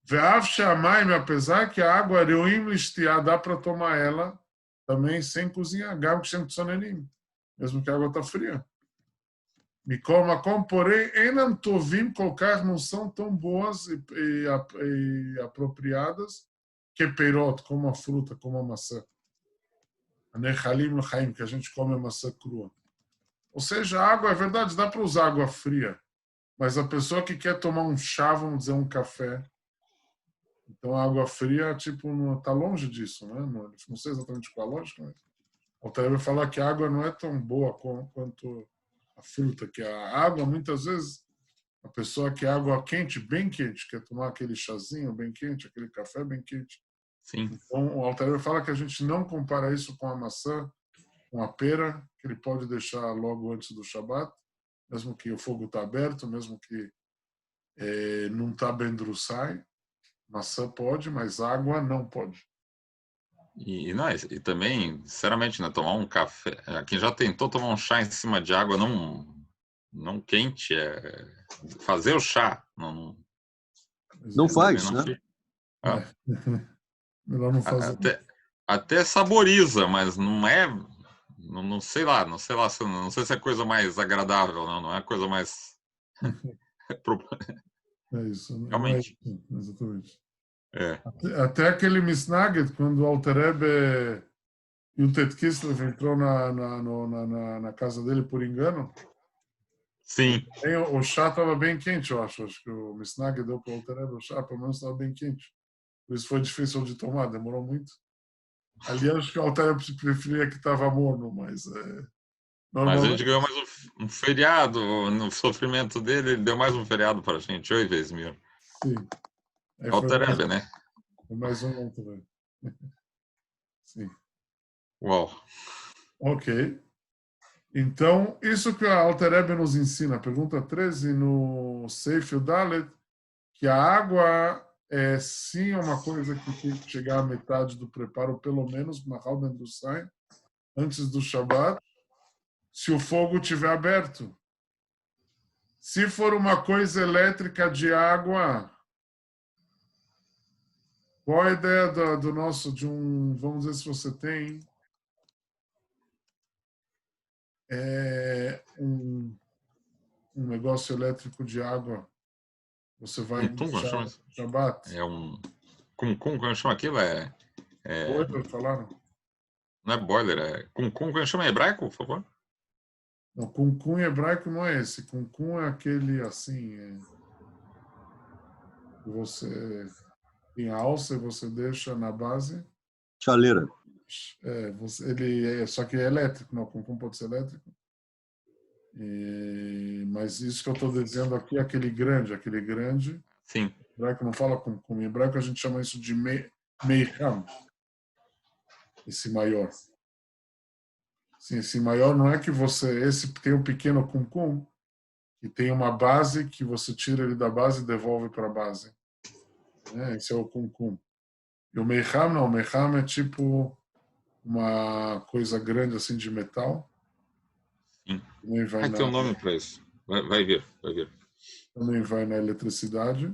Ve'av she'amayim, apesar que a água reuim lishtiá, dá para tomar ela também sem cozinhar, gam kshem tzonenim, mesmo que a água está fria. Mikol makom, porém, enam tovim, colocar não são tão boas e apropriadas que peirot, como a fruta, como a maçã. Anechalim l'chaim, que a gente come a maçã crua. Ou seja, a água, é verdade, dá para usar água fria, mas a pessoa que quer tomar um chá, vamos dizer, um café, então a água fria, tipo, está longe disso, né? Não sei exatamente qual a lógica, mas o Alter Rebbe fala que a água não é tão boa quanto a fruta, que a água, muitas vezes, a pessoa quer água quente, bem quente, quer tomar aquele chazinho bem quente, aquele café bem quente. Sim. Então, o Alter Rebbe fala que a gente não compara isso com a maçã, com a pera, que ele pode deixar logo antes do Shabat, mesmo que o fogo está aberto, mesmo que não está Ben Drussai. Maçã pode, mas água não pode. E também, sinceramente, né, tomar um café. Quem já tentou tomar um chá em cima de água não quente, fazer o chá. Não faz, não né? Melhor não fazer. Até saboriza, mas não é. Não sei lá, não sei se é a coisa mais agradável, não é a coisa mais. É isso. Realmente. É isso, exatamente. É. Até aquele Misnaged, quando o Alter Rebbe e o Tet Kislev entrou na casa dele por engano, Sim. o chá estava bem quente, eu acho. Acho que o Misnaged deu para o Alter Rebbe o chá, pelo menos estava bem quente. Por isso foi difícil de tomar, demorou muito. Ali acho que o Alter Rebbe preferia que estava morno, mas... Mas a gente ganhou mais um feriado, no sofrimento dele, ele deu mais um feriado para a gente, 8 vezes mil. Sim. Alter Rebbe, né? Foi mais um também. Sim. Uau. Ok. Então, isso que a Alter Rebbe nos ensina, pergunta 13 no Seif Dalet, que a água é sim uma coisa que tem que chegar à metade do preparo, pelo menos, Mahal Ben Drusai, antes do Shabat, se o fogo estiver aberto. Se for uma coisa elétrica de água, qual a ideia do nosso, vamos ver se você tem, um negócio elétrico de água, você vai Cum-cum, como deixar chama no isso? Shabat? É um... Cum-cum, como chama aquilo? Boiler, falaram? Não é boiler, é cum-cum, como chama em hebraico, por favor? Não, Cum em hebraico não é esse. Cum é aquele assim, que você tem a alça e você deixa na base. Chaleira. Só que é elétrico, não, Cum pode ser elétrico. Mas isso que eu estou dizendo aqui é aquele grande. Sim. Em hebraico não fala Cum. Em hebraico a gente chama isso de Meiham, esse maior. Sim, esse maior não é que esse tem um pequeno Cum, que tem uma base que você tira ele da base e devolve para a base. Esse é o Cum. E o Meiham não, o Meiham é tipo uma coisa grande assim de metal. Sim. Também vai Tem um nome para isso. Vai vir. Também vai na eletricidade.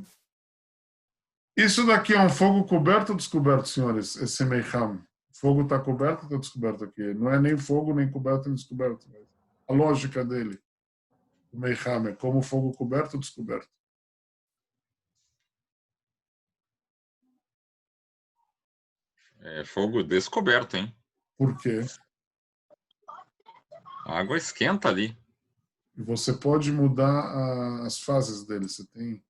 Isso daqui é um fogo coberto ou descoberto, senhores? Esse Meiham. O fogo está coberto ou está descoberto aqui? Não é nem fogo, nem coberto, nem descoberto. A lógica dele, o Meiham, é como fogo coberto ou descoberto? É fogo descoberto, hein? Por quê? A água esquenta ali. E você pode mudar as fases dele. Você tem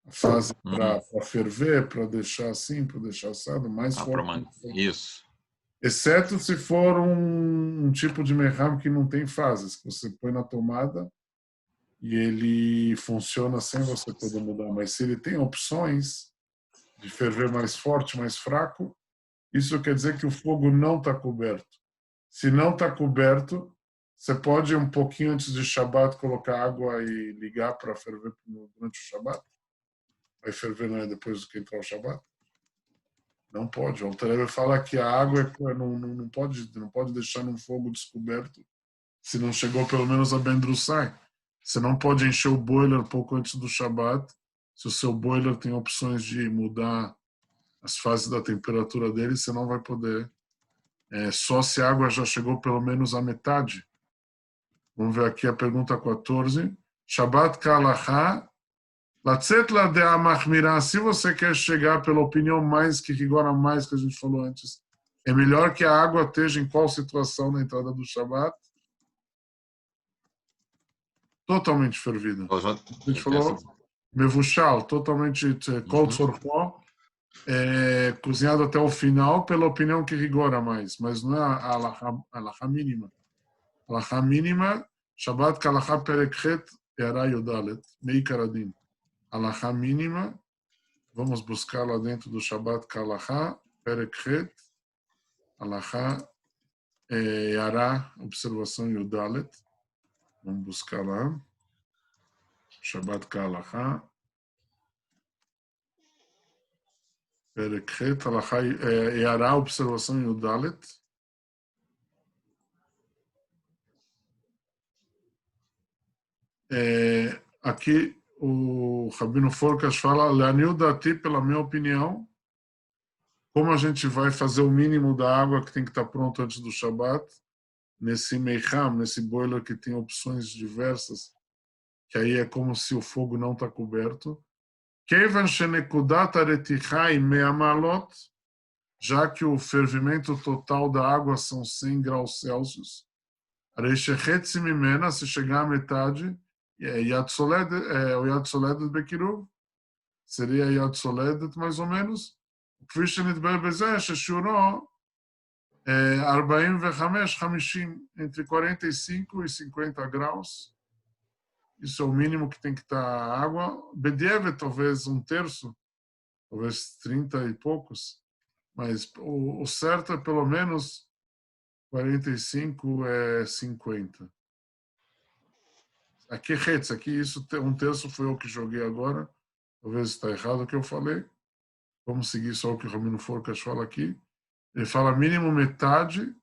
a fase para ferver, para deixar assim, para deixar assado, mais forte. Isso. Exceto se for um tipo de Meiham que não tem fases, que você põe na tomada e ele funciona sem você poder mudar. Mas se ele tem opções de ferver mais forte, mais fraco, isso quer dizer que o fogo não está coberto. Se não está coberto, você pode, um pouquinho antes de Shabat, colocar água e ligar para ferver durante o Shabat? Vai ferver, não é depois que entrar o Shabat? Não pode. O Alter Rebbe fala que a água não pode deixar num fogo descoberto se não chegou pelo menos a Ben Drusai. Você não pode encher o boiler pouco antes do Shabat. Se o seu boiler tem opções de mudar as fases da temperatura dele, você não vai poder. Só se a água já chegou pelo menos à metade. Vamos ver aqui a pergunta 14. Shabat Kalaha. Latzet la dea machmira. Se você quer chegar pela opinião mais que agora mais que a gente falou antes, é melhor que a água esteja em qual situação na entrada do Shabat? Totalmente fervida. A gente falou mevushal, totalmente kol tzorcho, cozinhado até o final, pela opinião que rigora mais, mas não é a alahá mínima. A alahá mínima, Shabbat kalahá perekhet yara yodalet, meikaradim. Alahá mínima, vamos buscar lá dentro do Shabbat Kalahá, Perekhet, Alahá, Yara, observação Yudalet. Vamos buscar lá. Shabbat Kalahá, Perekhet, Alahá, Yara, observação Yudalet. Aqui o Rabino Forkas fala, Leanil Dati, pela minha opinião, como a gente vai fazer o mínimo da água que tem que estar pronto antes do Shabat, nesse Meiham, nesse boiler que tem opções diversas, que aí é como se o fogo não está coberto. Kevan shenekudat aretichai me'amalot, já que o fervimento total da água são 100 graus Celsius. Areshechetzi mimena, se chegar à metade, Yad Soledet Bekiruv, seria Yad Soledet mais ou menos. כפי שנתבהר בזה ששיעורו 45-50, entre 45 e 50 graus. Isso é o mínimo que tem que estar a água. Bedieve, talvez um terço, talvez 30 e poucos. Mas o certo é pelo menos 45 é 50. Aqui, Retz, aqui isso, um terço foi o que joguei agora. Talvez está errado o que eu falei. Vamos seguir só o que o Ramiro Forcas fala aqui. Ele fala mínimo metade,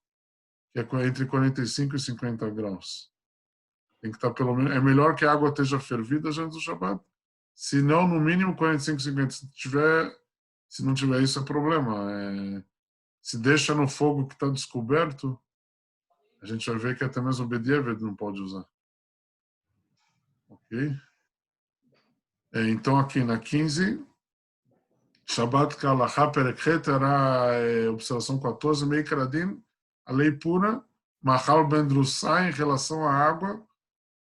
que é entre 45 e 50 graus. Tem que estar pelo menos. É melhor que a água esteja fervida antes do Shabbat. Se não, no mínimo 45, 50. Se não tiver isso, é problema. Se deixa no fogo que está descoberto, a gente vai ver que até mesmo o Bedieved não pode usar. Ok? Então, aqui na 15, Shabbat Kalaha Perekhet era observação 14, Meikradin, a lei pura, Mahal Ben Drussai, em relação à água,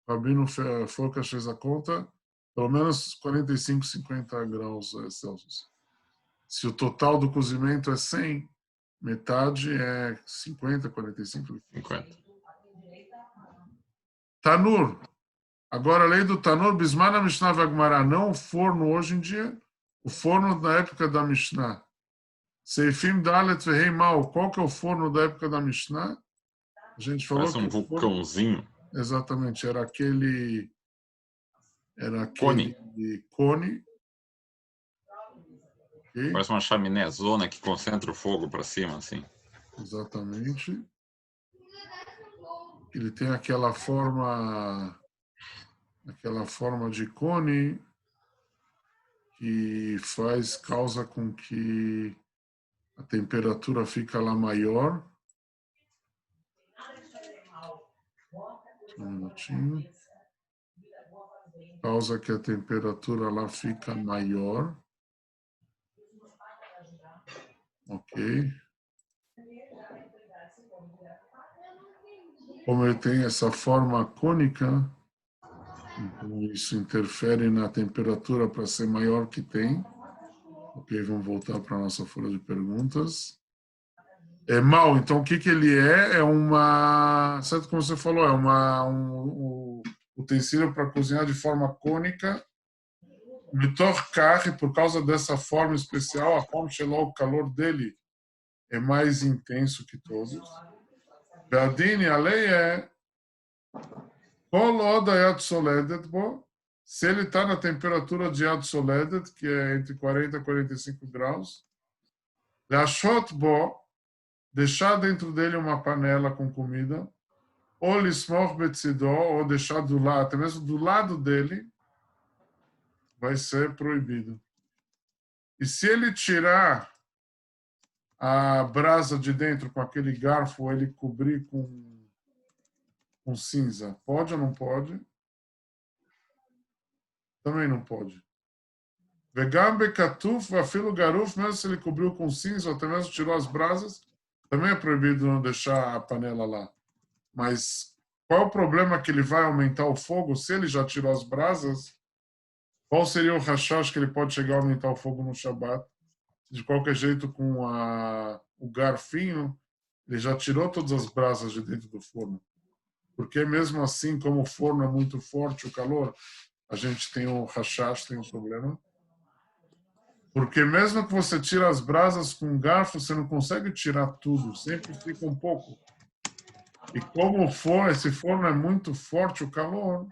Rabino Forcas fez a conta, pelo menos 45, 50 graus Celsius. Se o total do cozimento é 100, metade é 50, 45. 50. Tanur. Agora, a lei do Tanur, Bismana Mishnah Vagmará, não o forno hoje em dia, o forno da época da Mishnah. Seifim Dalet Vehei Mal, qual que é o forno da época da Mishnah? A gente falou Parece um que vulcãozinho. Exatamente, era aquele Cone. cone. Okay? Parece uma chaminézona que concentra o fogo para cima, assim. Exatamente. Ele tem aquela forma de cone que causa com que a temperatura fica lá maior. Um minutinho. Causa que a temperatura lá fica maior. Ok. Como ele tem essa forma cônica, então isso interfere na temperatura para ser maior que tem. Ok, vamos voltar para a nossa folha de perguntas. É mal, então o que ele é? É uma, certo como você falou, é um utensílio para cozinhar de forma cônica. Por causa dessa forma especial, a forma o calor dele é mais intenso que todos. Beadine, a lei é se ele está na temperatura de Yad Soledet, que é entre 40 e 45 graus, deixar dentro dele uma panela com comida, ou lismor betzidó, ou deixar do lado, até mesmo do lado dele, vai ser proibido. E se ele tirar a brasa de dentro com aquele garfo, ou ele cobrir com cinza, pode ou não pode? Também não pode. Vegam bekatuf, afilo garuf, mesmo se ele cobriu com cinza, ou até mesmo tirou as brasas, também é proibido não deixar a panela lá. Mas qual é o problema que ele vai aumentar o fogo? Se ele já tirou as brasas, qual seria o rashash que ele pode chegar a aumentar o fogo no Shabbat? De qualquer jeito, com o garfinho, ele já tirou todas as brasas de dentro do forno. Porque mesmo assim, como o forno é muito forte, o calor, a gente tem um rashash, tem um problema. Porque mesmo que você tire as brasas com um garfo, você não consegue tirar tudo, sempre fica um pouco. E como esse forno é muito forte, o calor,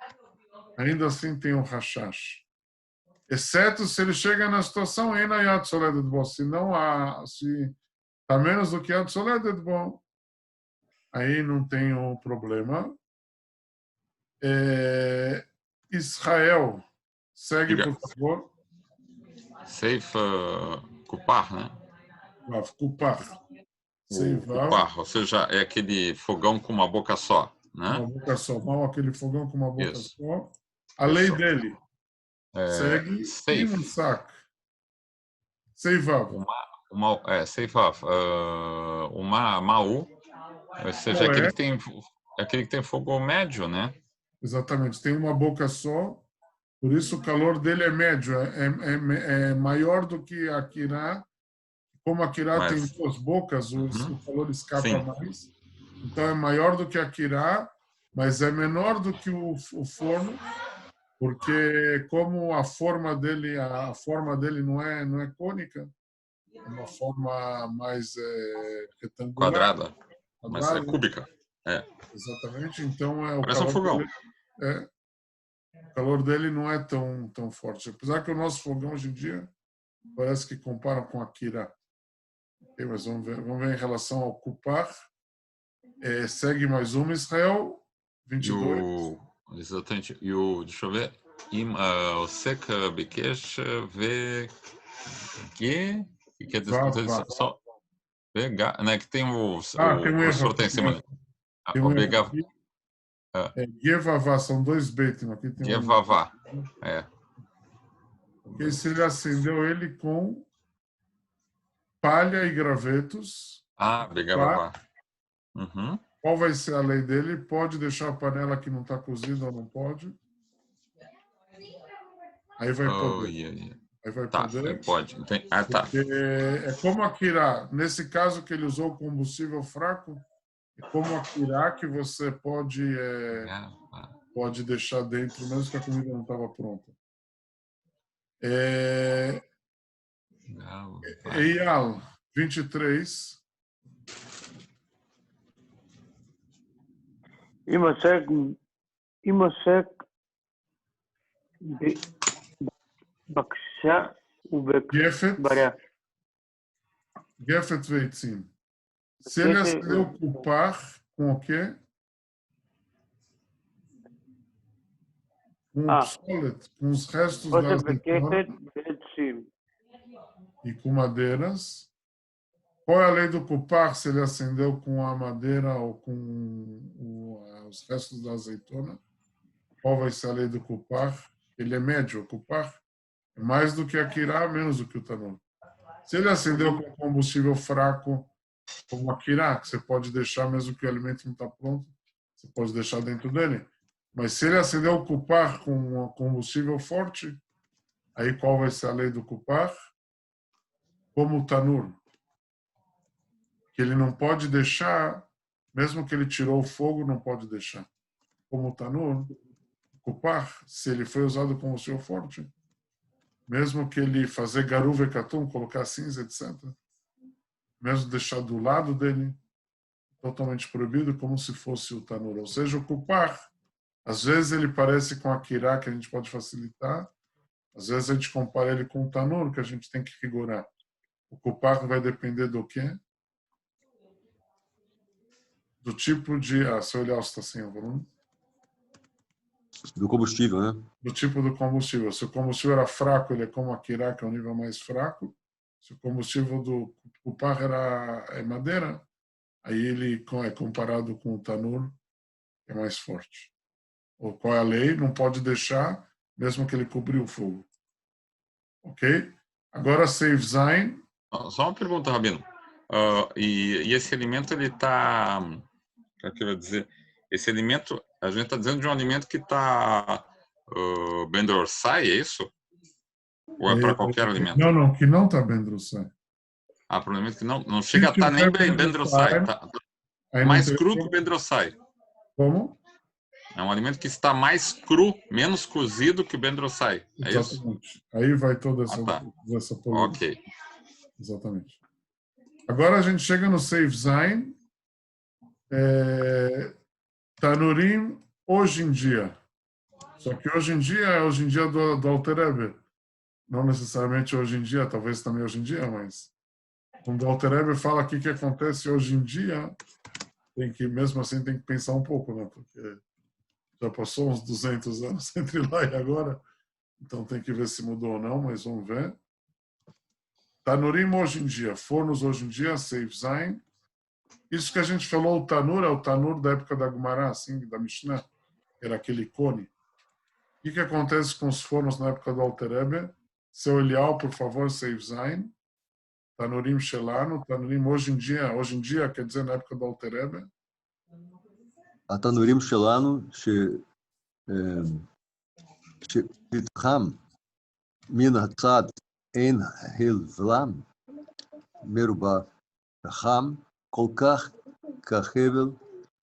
ainda assim tem um rashash. Exceto se ele chega na situação em Yad Soledet Bo, se está menos do que Yad Soledet Bo, aí não tem um problema. Israel, segue, por favor. Seif Kupar, né? Kupar. Kupar, ou seja, é aquele fogão com uma boca só, né? Uma boca só. Mal aquele fogão com uma boca Isso. só. A lei dele. Segue Seif. Imusak. Seivav. Seivav. Uma Maú, ou seja, aquele que tem fogo médio, né? Exatamente. Tem uma boca só, por isso o calor dele é médio. É maior do que a Kirá. Como a Kirá tem duas bocas, o calor escapa mais. Então é maior do que a Kirá, mas é menor do que o forno. Porque como a forma dele não é cônica, uma forma mais retangular, Quadrada, mas é quadrada, cúbica. É. exatamente. Então o Parece um calor fogão. dele, o calor dele não é tão forte. Apesar que o nosso fogão hoje em dia parece que comparam com a Kira. Okay, mas vamos ver em relação ao Kupar. Segue mais uma, Israel, E 22. exatamente. Deixa eu ver. O Seca Bikesh vê que quer dizer Vá. só VH, né? Que tem o Tem um erro professor aqui. tem em cima. Tem O um erro BH aqui. Gevavá, são dois beitim. Aqui tem Gevavá. É. Porque se ele acendeu ele com palha e gravetos, Begavavá. Uhum. qual vai ser a lei dele? Pode deixar a panela que não está cozida ou não pode? Aí vai poder. Aí vai Tá, poder. pode. Tá. Porque é como a Kirá. Nesse caso que ele usou combustível fraco, é como a Kirá que você pode deixar dentro, mesmo que a comida não estava pronta. Eyal, 23. יימשך בבקשה ובברח. Gefet Veitzim. Se ele acendeu o Kupar com o quê? Com o psolet, com os restos da azeitona e com madeiras. Qual é a lei do Kupar se ele acendeu com a madeira ou com os restos da azeitona? Qual vai ser a lei do Kupar? Ele é médio, o Kupar é mais do que a Kirá, menos do que o Tanur. Se ele acendeu com combustível fraco, como a Kirá, que você pode deixar, mesmo que o alimento não está pronto, você pode deixar dentro dele. Mas se ele acendeu o Kupar com combustível forte, aí qual vai ser a lei do Kupar? Como o Tanur, que ele não pode deixar, mesmo que ele tirou o fogo, não pode deixar. Como o Tanur, o Kupar, se ele foi usado com combustível forte, mesmo que ele fazer garu vekatum, colocar cinza, etc., mesmo deixar do lado dele, totalmente proibido, como se fosse o Tanur. Ou seja, o Kupar, às vezes ele parece com a Kirá, que a gente pode facilitar, às vezes a gente compara ele com o Tanur, que a gente tem que rigorar. O Kupar vai depender do quê? Do tipo de... se eu olhar, está assim, volume. Do combustível, né? Do tipo do combustível. Se o combustível era fraco, ele é como a Kirá, que é um nível mais fraco. Se o combustível do Kupar é madeira, aí ele é comparado com o Tanur, que é mais forte. Ou qual é a lei? Não pode deixar, mesmo que ele cobriu o fogo. Ok? Agora, Save Zain. Só uma pergunta, Rabino. E esse alimento, ele está... O que eu quero dizer? Esse alimento, a gente está dizendo de um alimento que está Ben Dorsai, é isso? Ou é para qualquer alimento? Não, que não está Ben Dorsai. Para o alimento que não chega a estar nem Ben Dorsai. Tá mais cru que Ben Dorsai. Como? É um alimento que está mais cru, menos cozido que o Ben Dorsai. É Exatamente. Isso? Aí vai toda essa polêmica. Ok. Exatamente. Agora a gente chega no Save Zain. Tanurim, hoje em dia. Só que hoje em dia é hoje em dia do Alter Rebbe. Não necessariamente hoje em dia, talvez também hoje em dia, mas quando o Alter Rebbe fala aqui que acontece hoje em dia, mesmo assim tem que pensar um pouco, né? Porque já passou uns 200 anos entre lá e agora, então tem que ver se mudou ou não, mas vamos ver. Tanurim hoje em dia, fornos hoje em dia, Save Zain. Isso que a gente falou, o Tanur, é o Tanur da época da Gumará, assim, da Mishnah, era aquele cone. O que acontece com os fornos na época do Alter Rebbe? Seu Elial, por favor, Save Zain. Tanurim Shelano, Tanurim hoje em dia, quer dizer, na época do Alter Rebbe. התנורים שלנו, שפתחם מן הצד אין הלבלם מרובע חם כל כך כחבל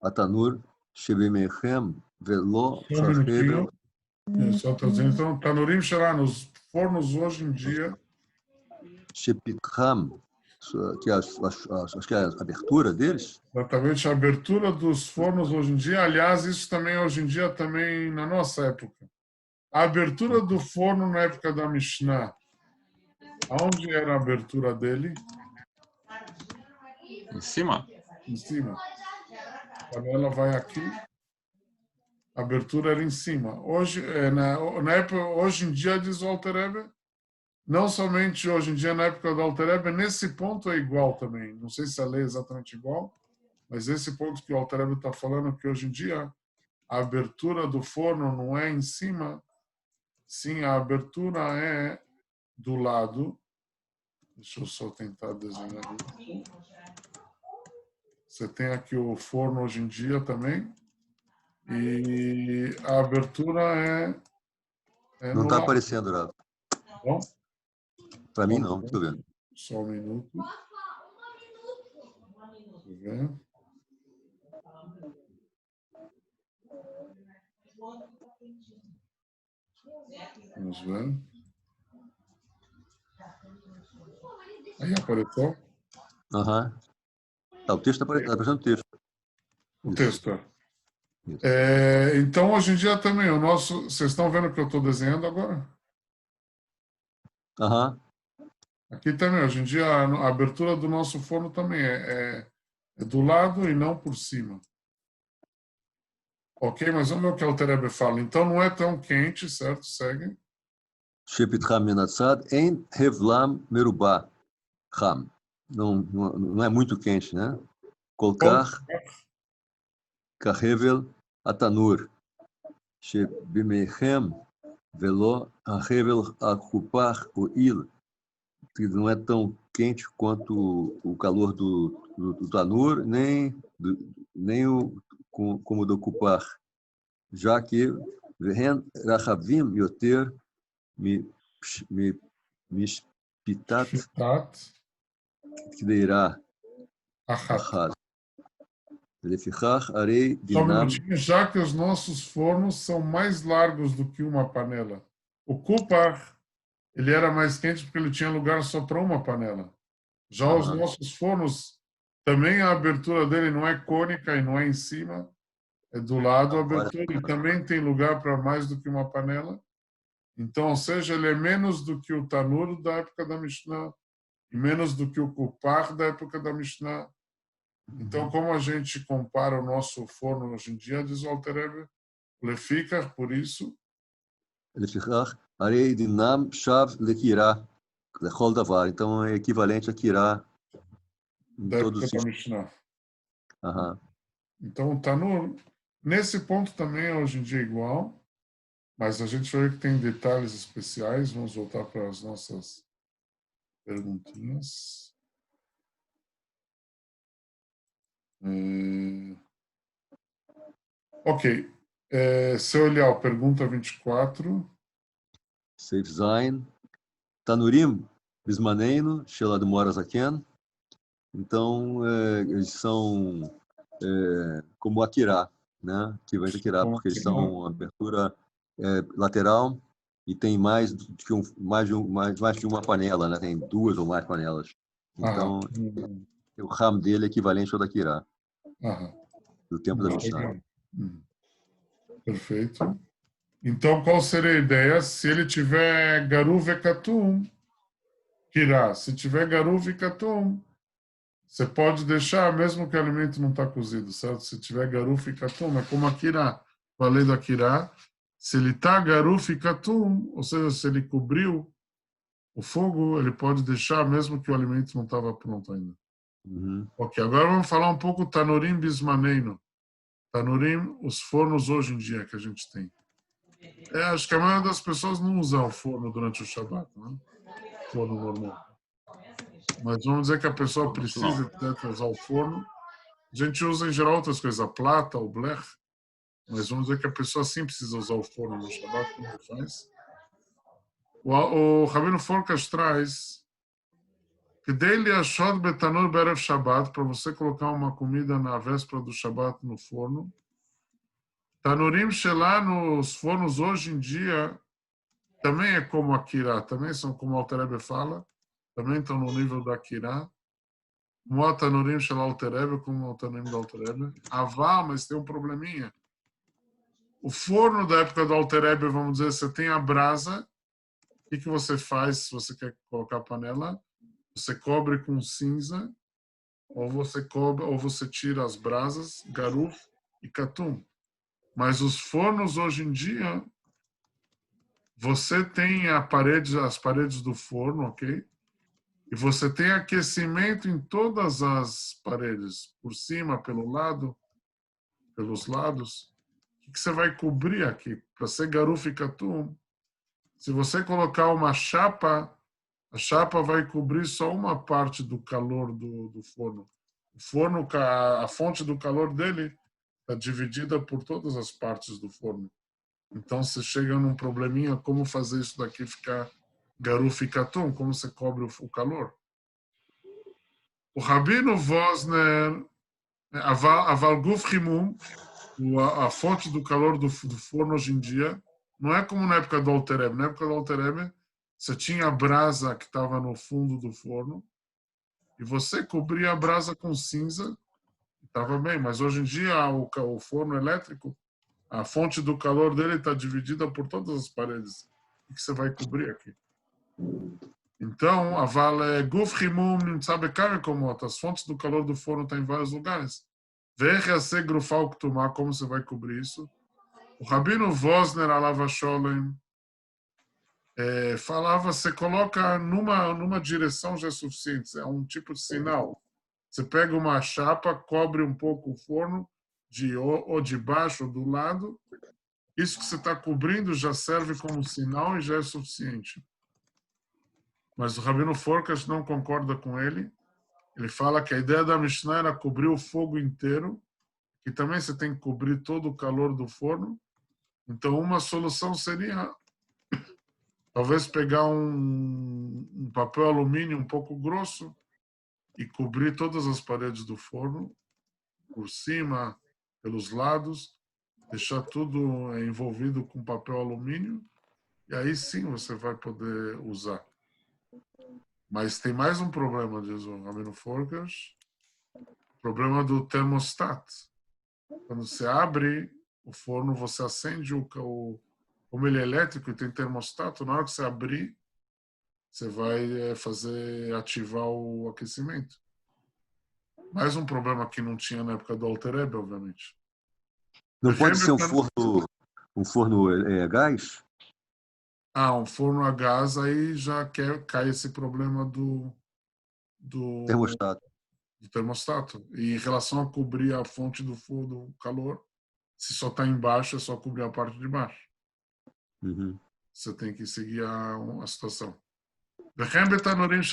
התנור שבמיכם ולא כחבל. Só estou dizendo, então, Tanurim Shelano, os fornos hoje em dia. שפתחם acho que é a abertura deles. Exatamente, a abertura dos fornos hoje em dia. Aliás, isso também hoje em dia, também na nossa época. A abertura do forno na época da Mishnah, aonde era a abertura dele? Em cima? Em cima. A panela vai aqui, a abertura era em cima. Hoje, na época, hoje em dia, diz o Alter Rebbe, não somente hoje em dia, na época do Alter Rebbe, nesse ponto é igual também. Não sei se a lei é exatamente igual, mas esse ponto que o Alter Rebbe está falando, que hoje em dia a abertura do forno não é em cima, sim, a abertura é do lado. Deixa eu só tentar desenhar isso. Você tem aqui o forno hoje em dia também. E a abertura é Não no está lado. aparecendo, Rav. Bom, Para mim, não. Estou vendo. só um minuto. Deixa eu ver. Vamos ver. Aí apareceu Aham. Tá, o texto está aparecendo o texto. o Isso. texto. Isso. Então, hoje em dia também, o nosso. Vocês estão vendo o que eu estou desenhando agora? Aham. Aqui também, hoje em dia, a abertura do nosso forno também é do lado e não por cima. Ok, mas vamos ver o que o Alter Rebbe fala. Então, não é tão quente, certo? Segue. Shepitcham menatzad en hevlam merubah ham. Não é muito quente, né? Kolkar kahevel atanur. Shebimechem velo hahevel akupar oil. Que não é tão quente quanto o calor do tanur, nem como o do kupar. Já que vehen rachavim yoter mishpitat Tat, kdeirá achat. achad. Lefichach arei Só um dinam. minutinho, já que os nossos fornos são mais largos do que uma panela. O Kupar, ele era mais quente porque ele tinha lugar só para uma panela. Já os nossos fornos, também a abertura dele não é cônica e não é em cima, é do lado a abertura. Ele também tem lugar para mais do que uma panela. Então, ou seja, ele é menos do que o Tanur da época da Mishnah e menos do que o Kupar da época da Mishnah. Então, como a gente compara o nosso forno hoje em dia, diz o Alter Rebbe, leficar, por isso, Lefichach arei dinam shav lekirá. Lechol davar. Então é equivalente a kirá em da todos época os da sistemas. Mishnah. Aham. Então, o Tanur, nesse ponto também hoje em dia é igual, mas a gente vai ver que tem detalhes especiais. Vamos voltar para as nossas perguntinhas. Ok. Seu Eliel, pergunta 24. Seif Zain. Tanurim bismaneino shel admor azaken. Então eles são como Akirá, né? Que vem de Akirá, porque eles são abertura lateral e tem mais de uma panela, né? Tem duas ou mais panelas. Então o ram dele é equivalente ao da Akirá, do tempo da Mishnah. Perfeito. Então, qual seria a ideia? Se ele tiver garuv e katum, kirá. Se tiver garuv e katum, você pode deixar, mesmo que o alimento não está cozido, certo? Se tiver garuv e katum, é como a kirá. Falei da kirá. Se ele está garuv e katum, ou seja, se ele cobriu o fogo, ele pode deixar, mesmo que o alimento não estava pronto ainda. Ok, agora vamos falar um pouco tanurim bismaneino. Tanurim, os fornos hoje em dia que a gente tem. Acho que a maioria das pessoas não usa o forno durante o Shabbat, né? Forno normal. Mas vamos dizer que a pessoa precisa usar o forno. A gente usa em geral outras coisas, a plata, o blech. Mas vamos dizer que a pessoa sim precisa usar o forno no Shabbat, como ele faz. O Rabino Forkas traz que dele achou betanur berev Shabbat, para você colocar uma comida na véspera do Shabbat no forno. Tanurim Shelah nos fornos hoje em dia também é como a Kirá, também são como o Alter Rebbe fala, também estão no nível da Kirá. כמו התנורים של אלתר רבי, como o tanorim do Alter Rebbe. Aval, mas tem um probleminha. O forno da época do Alter Rebbe, vamos dizer, você tem a brasa, o que você faz se você quer colocar a panela? Você cobre com cinza, ou você tira as brasas, garuf e catum. Mas os fornos hoje em dia, você tem as paredes do forno, ok? E você tem aquecimento em todas as paredes, por cima, pelo lado, pelos lados. O que você vai cobrir aqui? Para ser garuf e catum, se você colocar uma chapa, a chapa vai cobrir só uma parte do calor do forno. O forno, a fonte do calor dele está dividida por todas as partes do forno. Então, você chega num probleminha, como fazer isso daqui ficar garuf e catum, como você cobre o calor. O Rabino Vosner, aval guf himum, a fonte do calor do forno hoje em dia, não é como na época do Alter Rebbe. Na época do Alter Rebbe, você tinha a brasa que estava no fundo do forno e você cobria a brasa com cinza e estava bem. Mas hoje em dia, o forno elétrico, a fonte do calor dele está dividida por todas as paredes. O que você vai cobrir aqui? Então, guf himum nimtza bekar mekomot. As fontes do calor do forno estão em vários lugares. Ve'ech grufal ktumah, como você vai cobrir isso? O Rabino Vosner alav hasholem falava, você coloca numa direção já é suficiente, é um tipo de sinal. Você pega uma chapa, cobre um pouco o forno, ou de baixo ou do lado. Isso que você está cobrindo já serve como sinal e já é suficiente. Mas o Rabino Forkas não concorda com ele. Ele fala que a ideia da Mishnah era cobrir o fogo inteiro, que também você tem que cobrir todo o calor do forno. Então, uma solução seria talvez pegar um papel alumínio um pouco grosso e cobrir todas as paredes do forno, por cima, pelos lados, deixar tudo envolvido com papel alumínio, e aí sim você vai poder usar. Mas tem mais um problema, diz o Rabino Forkas, o problema do termostato. Quando você abre o forno, você acende como ele é elétrico e tem termostato, na hora que você abrir, você vai ativar o aquecimento. Mais um problema que não tinha na época do Alter Rebbe, obviamente. Não pode ser um forno a gás? Um forno a gás, aí já cai esse problema do termostato. E em relação a cobrir a fonte do calor, se só está embaixo, é só cobrir a parte de baixo. Uhum. Você tem que seguir a situação.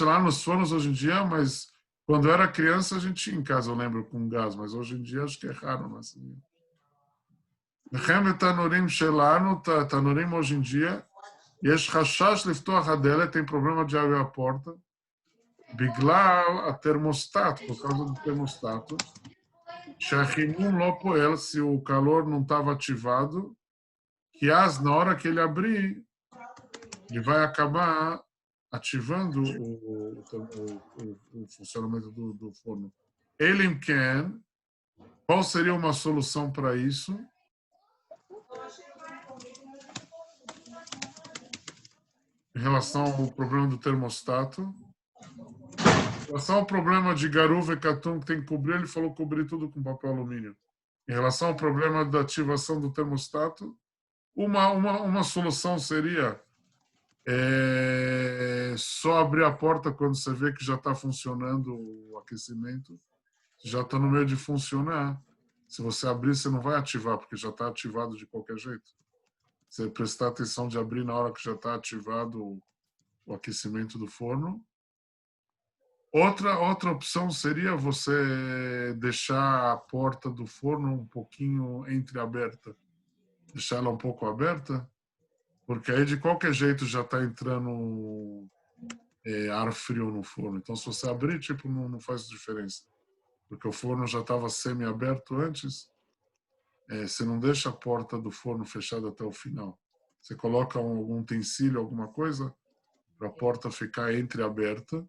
Lá nos fornos hoje em dia, mas quando eu era criança a gente tinha em casa, eu lembro, com gás, mas hoje em dia acho que é raro. Tanorim hoje em dia, יש חשש לפתוח הדלת, tem problema de abrir a porta, בגלל התרמוסטט, por causa do termostato, שהחימום לא פועל, se o calor não estava ativado, que na hora que ele abrir, ele vai acabar ativando o funcionamento do forno. Elim Ken, qual seria uma solução para isso? Em relação ao problema do termostato. Em relação ao problema de garuva e catum que tem que cobrir, ele falou cobrir tudo com papel alumínio. Em relação ao problema da ativação do termostato, uma solução seria só abrir a porta quando você vê que já está funcionando o aquecimento, já está no meio de funcionar. Se você abrir, você não vai ativar, porque já está ativado de qualquer jeito. Você prestar atenção de abrir na hora que já está ativado o aquecimento do forno. Outra opção seria você deixar a porta do forno um pouquinho entreaberta. Deixar ela um pouco aberta, porque aí de qualquer jeito já está entrando ar frio no forno. Então, se você abrir, não faz diferença. Porque o forno já estava semi-aberto antes. Você não deixa a porta do forno fechada até o final. Você coloca algum utensílio, alguma coisa, para a porta ficar entreaberta.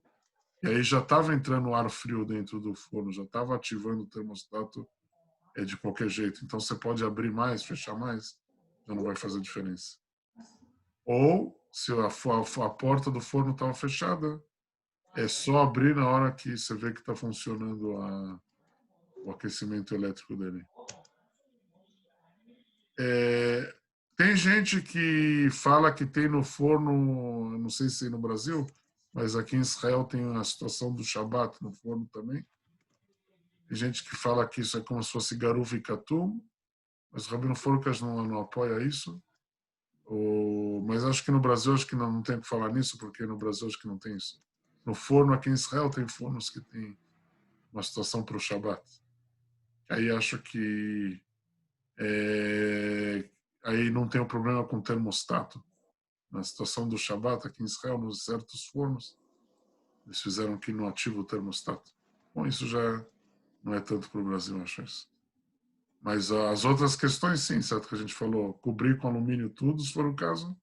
E aí já estava entrando ar frio dentro do forno, já estava ativando o termostato de qualquer jeito. Então você pode abrir mais, fechar mais, já não vai fazer diferença. Ou, se a porta do forno estava fechada, é só abrir na hora que você vê que está funcionando o aquecimento elétrico dele. Tem gente que fala que tem no forno, não sei se no Brasil, mas aqui em Israel tem a situação do Shabat no forno também. Tem gente que fala que isso é como se fosse garuva e catum, mas o Rabino Forcas não apoia isso. Mas acho que no Brasil acho que não tem que falar nisso, porque no Brasil acho que não tem isso. No forno aqui em Israel tem fornos que tem uma situação para o Shabat. Aí acho que aí não tem o problema com o termostato. Na situação do Shabat aqui em Israel, nos certos fornos, eles fizeram que não ativa o termostato. Bom, isso já não é tanto para o Brasil, acho isso. Mas as outras questões, sim, certo que a gente falou, cobrir com alumínio tudo, se for o caso,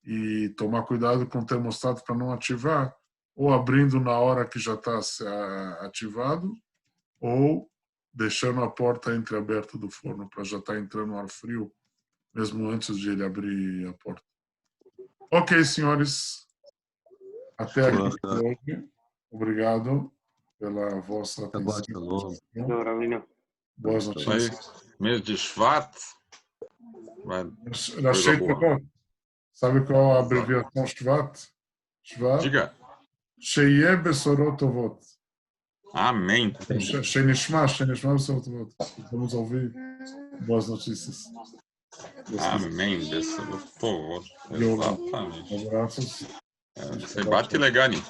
e tomar cuidado com o termostato para não ativar, ou abrindo na hora que já está ativado, ou deixando a porta entreaberta do forno para já estar entrando ar frio, mesmo antes de ele abrir a porta. Ok, senhores. Até aqui por hoje. Obrigado pela vossa atenção. No, Rabino. Boas Aí, notícias. mês de Shvat. Rashei Tevot. Sabe qual a abreviação Shvat? Shvat? Diga. Sheye Besorot Tovot. Amém. Shenishma Besorot Tovot. Vamos ouvir boas notícias. Amém. Por favor. Exatamente. Abraços. Você bate legal, hein?